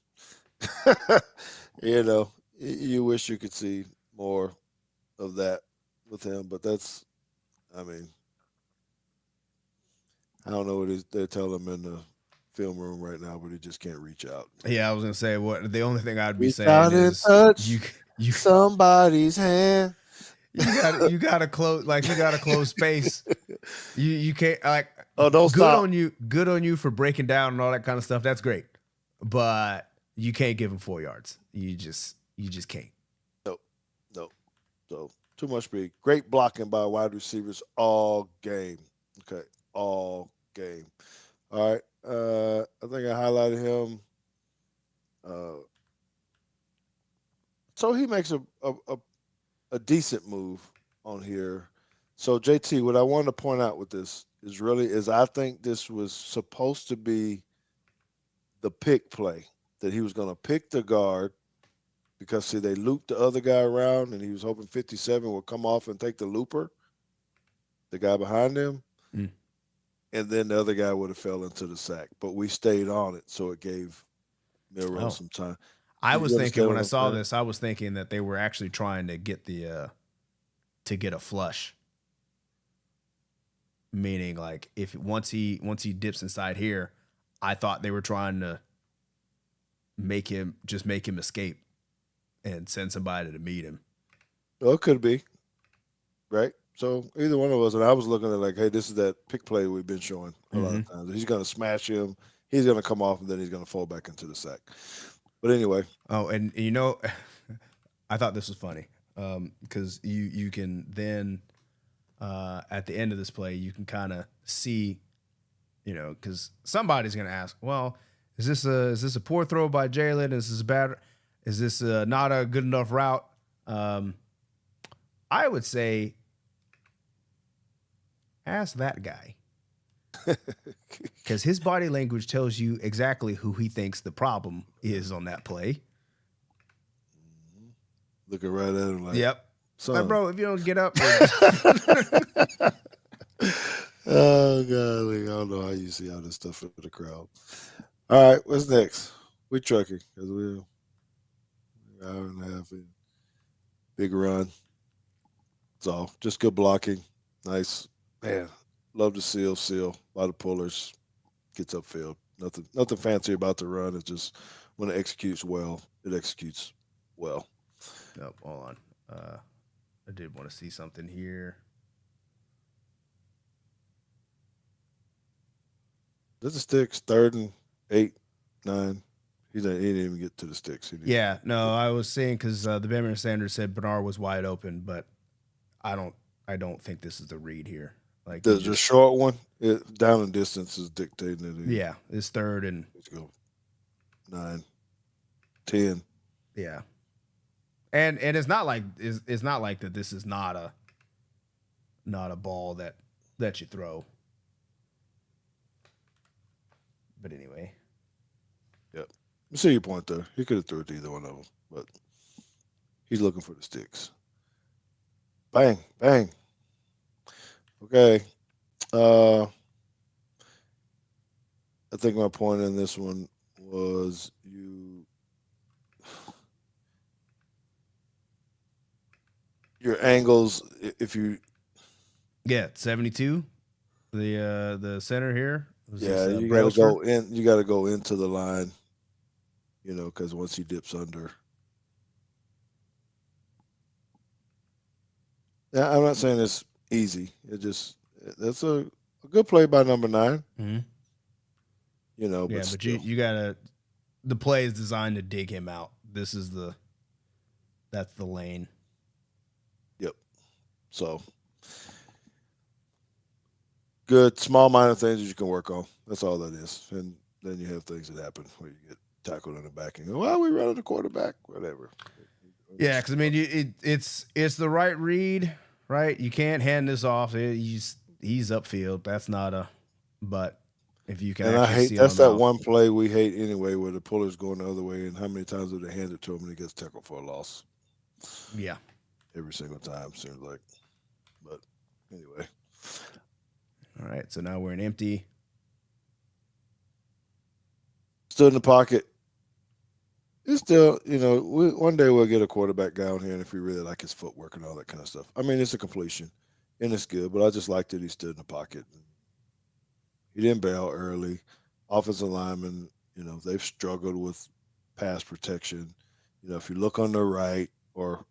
You wish you could see more of that with him, but that's, I don't know what they're telling him in the film room right now, but he just can't reach out. Yeah, I was gonna say the only thing I'd be saying is touch you somebody's hand. You gotta close space. You can't don't stop. Good on you for breaking down and all that kind of stuff. That's great, but you can't give him 4 yards. You just can't. Nope. So too much speed. Great blocking by wide receivers all game. Okay, all game. All right. I think I highlighted him. So he makes a decent move on here. So JT, what I wanted to point out with this is I think this was supposed to be the pick play, that he was going to pick the guard because, see, they looped the other guy around and he was hoping 57 would come off and take the looper, the guy behind him. Mm. And then the other guy would have fell into the sack. But we stayed on it, so it gave Milroe some time. I was thinking when I saw this, I was thinking that they were actually trying to get a flush. Meaning, like, if once he dips inside here, I thought they were trying to make him escape and send somebody to meet him. Well, it could be, right? So either one of us, and I was looking at like, hey, this is that pick play we've been showing a lot of times. He's going to smash him. He's going to come off, and then he's going to fall back into the sack. But anyway. Oh, and I thought this was funny because you can then at the end of this play, you can kind of see, because somebody's going to ask, well, is this a poor throw by Jalen? Is this bad? Is this not a good enough route? I would say, ask that guy. Because his body language tells you exactly who he thinks the problem is on that play. Looking right at him like, yep. Like, bro, if you don't get up. Oh, God. I don't know how you see all this stuff for the crowd. All right, what's next? We trucking because we're an hour and a half in. Big run. That's all. Just good blocking. Nice. Man, love the seal by the pullers. Gets upfield. Nothing fancy about the run. It's just when it executes well, it executes well. Oh, hold on. I did want to see something here. There's the sticks, 3rd and 8, 9. He didn't even get to the sticks. Yeah, no, I was saying because the Bama Sanders said Bernard was wide open, but I don't think this is the read here. Like The short one, down and distance is dictating it. Yeah, it's 3rd and let's go 9, 10. Yeah, and it's not like it's not like that. This is not a ball that you throw. But anyway, Yep. I see your point there. He could have threw it to either one of them, but he's looking for the sticks. Bang, bang. Okay. I think my point in this one was your angles. If you 72, the center here. You got to go in. You got to go into the line. Because once he dips under. Yeah, I'm not saying it's easy. That's a good play by number 9. Mm-hmm. But but still. you gotta. The play is designed to dig him out. That's the lane. Yep. So good, small, minor things that you can work on. That's all that is. And then you have things that happen where you get tackled in the back and go, well, we run the quarterback, whatever. Yeah, because I mean, it's the right read, right? You can't hand this off. He's upfield. That's not a. But if you can, and actually I hate see that's him that out. one play we hate anyway, where the puller's going the other way, and how many times do they hand it to him and he gets tackled for a loss? Yeah, every single time seems like. But anyway, all right. So now we're in empty. Stood in the pocket. It's still, one day we'll get a quarterback down here, and if we really like his footwork and all that kind of stuff. I mean, it's a completion, and it's good, but I just liked that he stood in the pocket. He didn't bail early. Offensive linemen, they've struggled with pass protection. If you look on the right or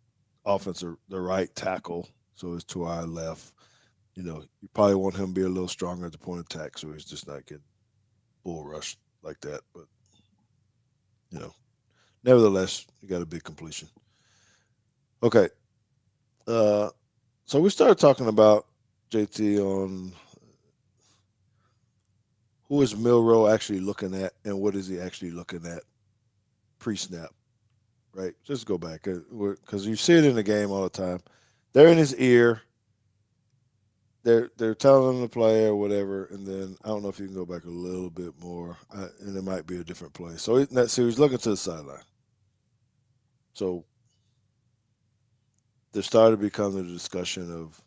the right tackle, so it's to our left, you probably want him to be a little stronger at the point of attack, so he's just not getting bull rushed like that. But, nevertheless, you got a big completion. Okay. So we started talking about JT on who is Milroe actually looking at and what is he actually looking at pre-snap, right? Just go back because you see it in the game all the time. They're in his ear. They're telling him to play or whatever, and then I don't know if you can go back a little bit more, and it might be a different play. So he's looking to the sideline. So there started becoming a discussion of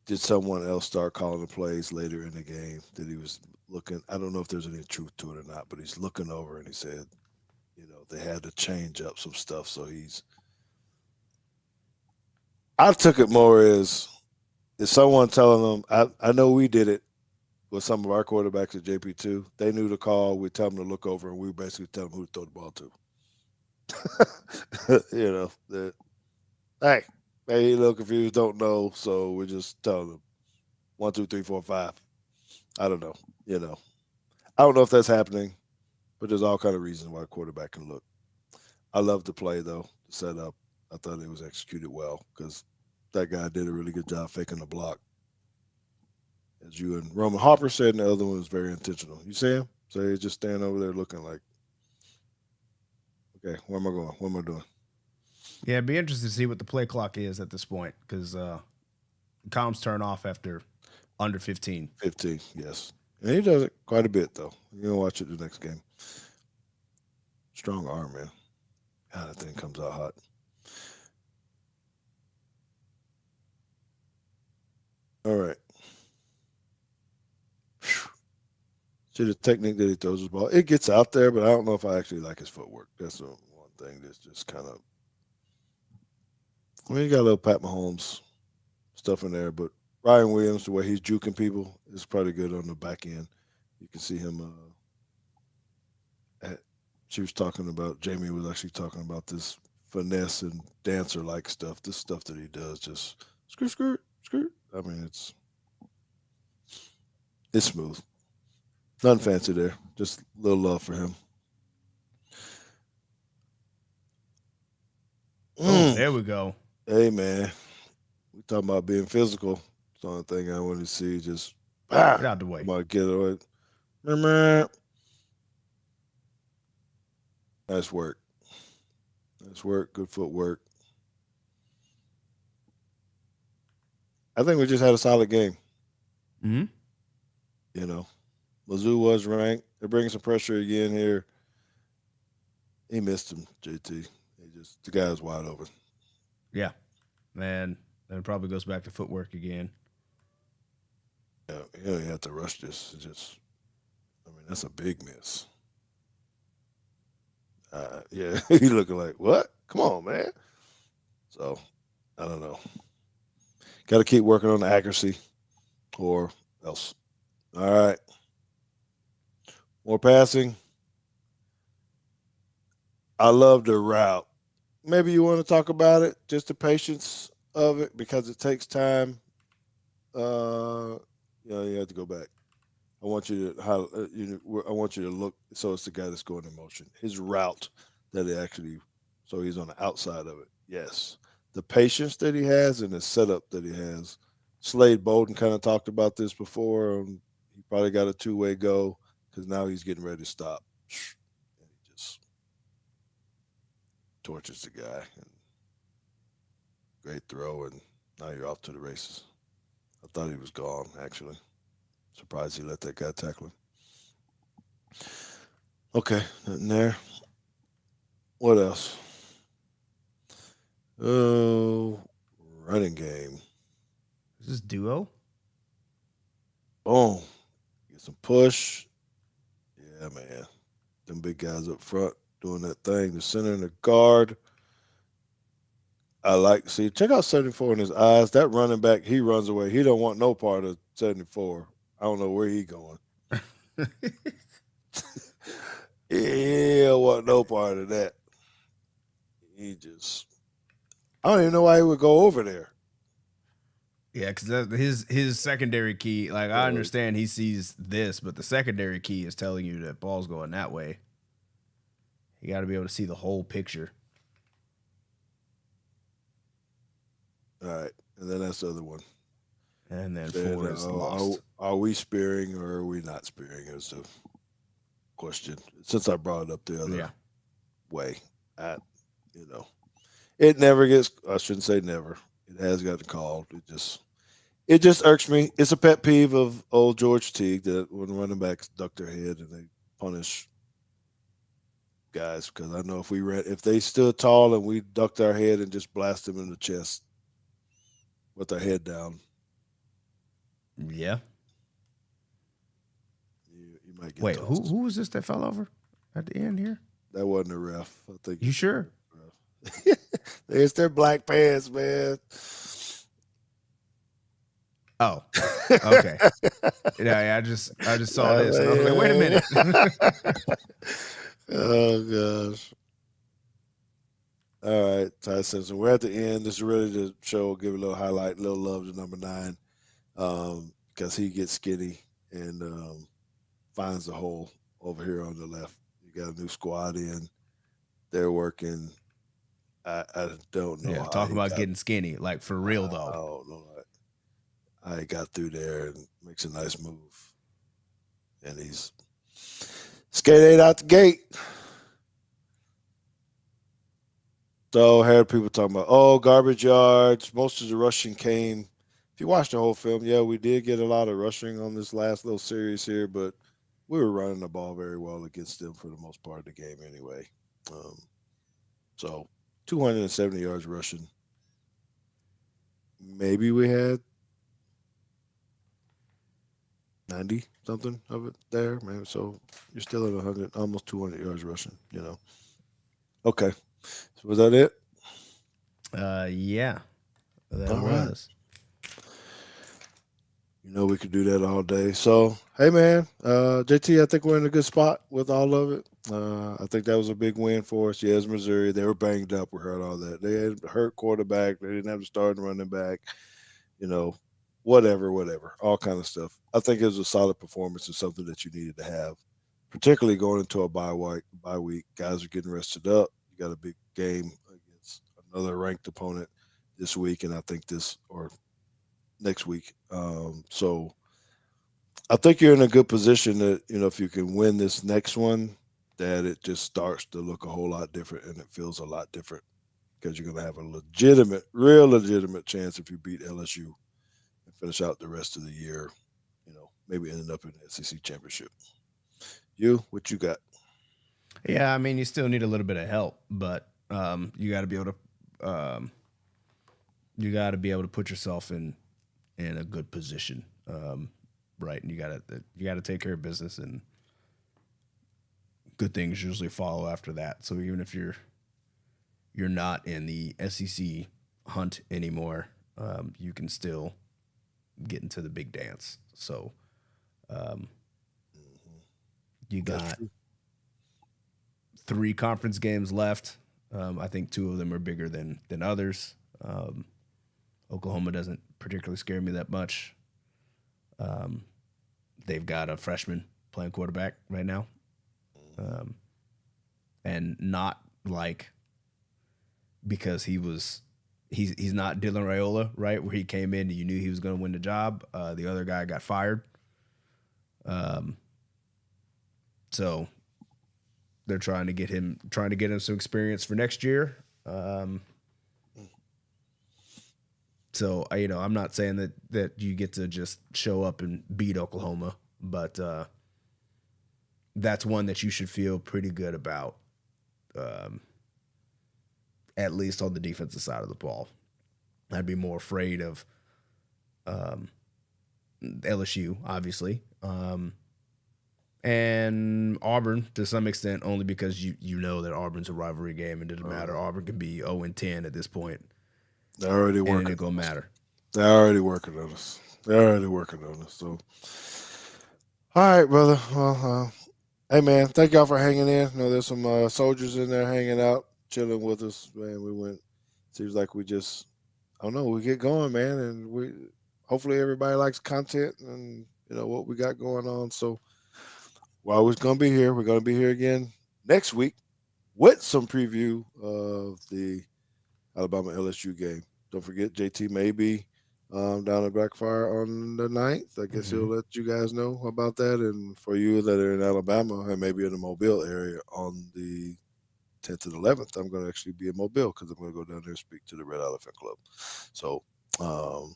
did someone else start calling the plays later in the game that he was looking. I don't know if there's any truth to it or not, but he's looking over and he said, they had to change up some stuff. So I took it more as is someone telling them, I know we did it with some of our quarterbacks at JP2. They knew the call. We tell them to look over, and we basically tell them who to throw the ball to. Hey, they a little confused, don't know, so we're just telling them 1, 2, 3, 4, 5. I don't know. I don't know if that's happening, but there's all kind of reasons why a quarterback can look. I love the play though, the setup. I thought it was executed well because that guy did a really good job faking the block. As you and Roman Harper said, and the other one was very intentional. You see him? So he's just standing over there looking like, okay, where am I going? What am I doing? Yeah, it'd be interesting to see what the play clock is at this point because comms turn off after under 15. 15, yes. And he does it quite a bit, though. You're going to watch it the next game. Strong arm, man. God, that thing comes out hot. All right. See the technique that he throws his ball. It gets out there, but I don't know if I actually like his footwork. That's the one thing that's just kind of. I mean, you got a little Pat Mahomes stuff in there. But Ryan Williams, the way he's juking people, is probably good on the back end. You can see him. She was talking about Jamie was actually talking about this finesse and dancer like stuff. This stuff that he does, just skirt, skirt, skirt. I mean, it's smooth. Nothing fancy there. Just a little love for him. Oh, there we go. Hey man, we talking about being physical. It's the only thing I want to see. Just Get out the way. come on, get it away. Remember, nice work. Nice work. Good footwork. I think we just had a solid game. Hmm. You know, Mizzou was ranked. They're bringing some pressure again here. He missed him, JT. The guy was wide open. Yeah, man. Then it probably goes back to footwork again. Yeah, you don't even have to rush this. I mean, that's a big miss. Yeah, he looking like what? Come on, man. So I don't know. Got to keep working on the accuracy, or else. All right, more passing. I love the route. Maybe you want to talk about it, just the patience of it, because it takes time. You have to go back. I want you to I want you to look. So it's the guy that's going in motion. His route that he actually, so he's on the outside of it. Yes, the patience that he has and the setup that he has. Slade Bolden kind of talked about this before. He probably got a two-way go because now he's getting ready to stop. And he just torches the guy. And great throw, and now you're off to the races. I thought he was gone, actually. Surprised he let that guy tackle him. Okay, nothing there. What else? Oh, running game. Is this duo? Boom. Get some push. Yeah, man. Them big guys up front doing that thing. The center and the guard. I like to see. Check out 74 in his eyes. That running back, he runs away. He don't want no part of 74. I don't know where he going. He don't want no part of that. He just, I don't even know why he would go over there. Yeah, because his secondary key, like I understand he sees this, but the secondary key is telling you that ball's going that way. You got to be able to see the whole picture. All right, and then that's the other one. And then Said, Forrest lost. are we spearing or are we not spearing? Is the question. Since I brought it up the other way, you know, it never gets. I shouldn't say never. It has gotten called. It just irks me. It's a pet peeve of old George Teague that when running backs duck their head and they punish guys, because I know if they stood tall and we ducked our head and just blast them in the chest with their head down, Yeah. you might get Wait, tossed. who was this that fell over at the end here? That wasn't a ref. I think You sure? There's their black pants, man. Oh, okay. Yeah, I just saw this and I was like, wait a minute. Oh gosh. All right, Ty Simpson. We're at the end. This is really the show. Give a little highlight, a little love to number 9, because he gets skinny and finds the hole over here on the left. You got a new squad in. They're working. I don't know. Yeah, talk about getting skinny, like for real though. I don't know. I got through there and makes a nice move, and he's skate 8 out the gate. So I heard people talking about, garbage yards. Most of the rushing came. If you watch the whole film, yeah, we did get a lot of rushing on this last little series here, but we were running the ball very well against them for the most part of the game anyway. So 270 yards rushing. Maybe we had 90 something of it there, man. So you're still at 100, almost 200 yards rushing, Okay. So was that it? Yeah, that All was. We could do that all day. So, hey, man, JT, I think we're in a good spot with all of it. I think that was a big win for us. Yes, Missouri, they were banged up. We heard all that. They had hurt quarterback. They didn't have a starting running back. You know, whatever, all kind of stuff. I think it was a solid performance and something that you needed to have, particularly going into a bye week. Guys are getting rested up. You got a big game against another ranked opponent this week, and I think this or next week. So I think you're in a good position that if you can win this next one, that it just starts to look a whole lot different and it feels a lot different because you're going to have a real legitimate chance if you beat LSU and finish out the rest of the year. Maybe ending up in the SEC championship. What you got? Yeah, I mean, you still need a little bit of help, but you got to be able to put yourself in a good position, right? And you got to take care of business, and good things usually follow after that. So even if you're not in the SEC hunt anymore, you can still get into the big dance. So you got 3 conference games left. I think 2 of them are bigger than others. Oklahoma doesn't particularly scare me that much. They've got a freshman playing quarterback right now. And not like because he's not Dylan Raiola, right? Where he came in and you knew he was going to win the job. The other guy got fired. So they're trying to get him some experience for next year. So I'm not saying that you get to just show up and beat Oklahoma, but that's one that you should feel pretty good about, at least on the defensive side of the ball. I'd be more afraid of LSU, obviously, and Auburn to some extent, only because you know that Auburn's a rivalry game and it doesn't matter. Auburn can be 0-10 at this point. They're already working. And it ain't gonna matter. They're already working on us. So, all right, brother. Well, hey, man, thank y'all for hanging in. There's some soldiers in there hanging out, chilling with us. Man, seems like we just, I don't know, we get going, man, and hopefully everybody likes content and what we got going on. So while we're gonna be here, we're gonna be here again next week with some preview of the Alabama LSU game. Don't forget, JT may be down at Blackfire on the 9th. I guess he'll let you guys know about that. And for you that are in Alabama and maybe in the Mobile area on the 10th and 11th, I'm going to actually be in Mobile because I'm going to go down there and speak to the Red Elephant Club. So, and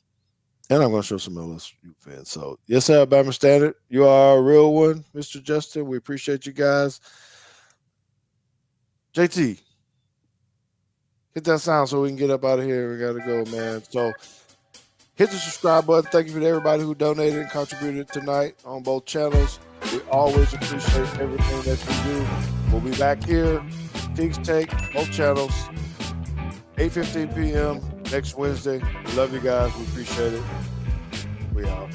I'm going to show some LSU fans. So, yes, Alabama Standard, you are a real one, Mr. Justin. We appreciate you guys. JT, hit that sound so we can get up out of here. We got to go, man. So hit the subscribe button. Thank you to everybody who donated and contributed tonight on both channels. We always appreciate everything that you do. We'll be back here, Teague's Take, both channels, 8:15 p.m. next Wednesday. We love you guys. We appreciate it. We out.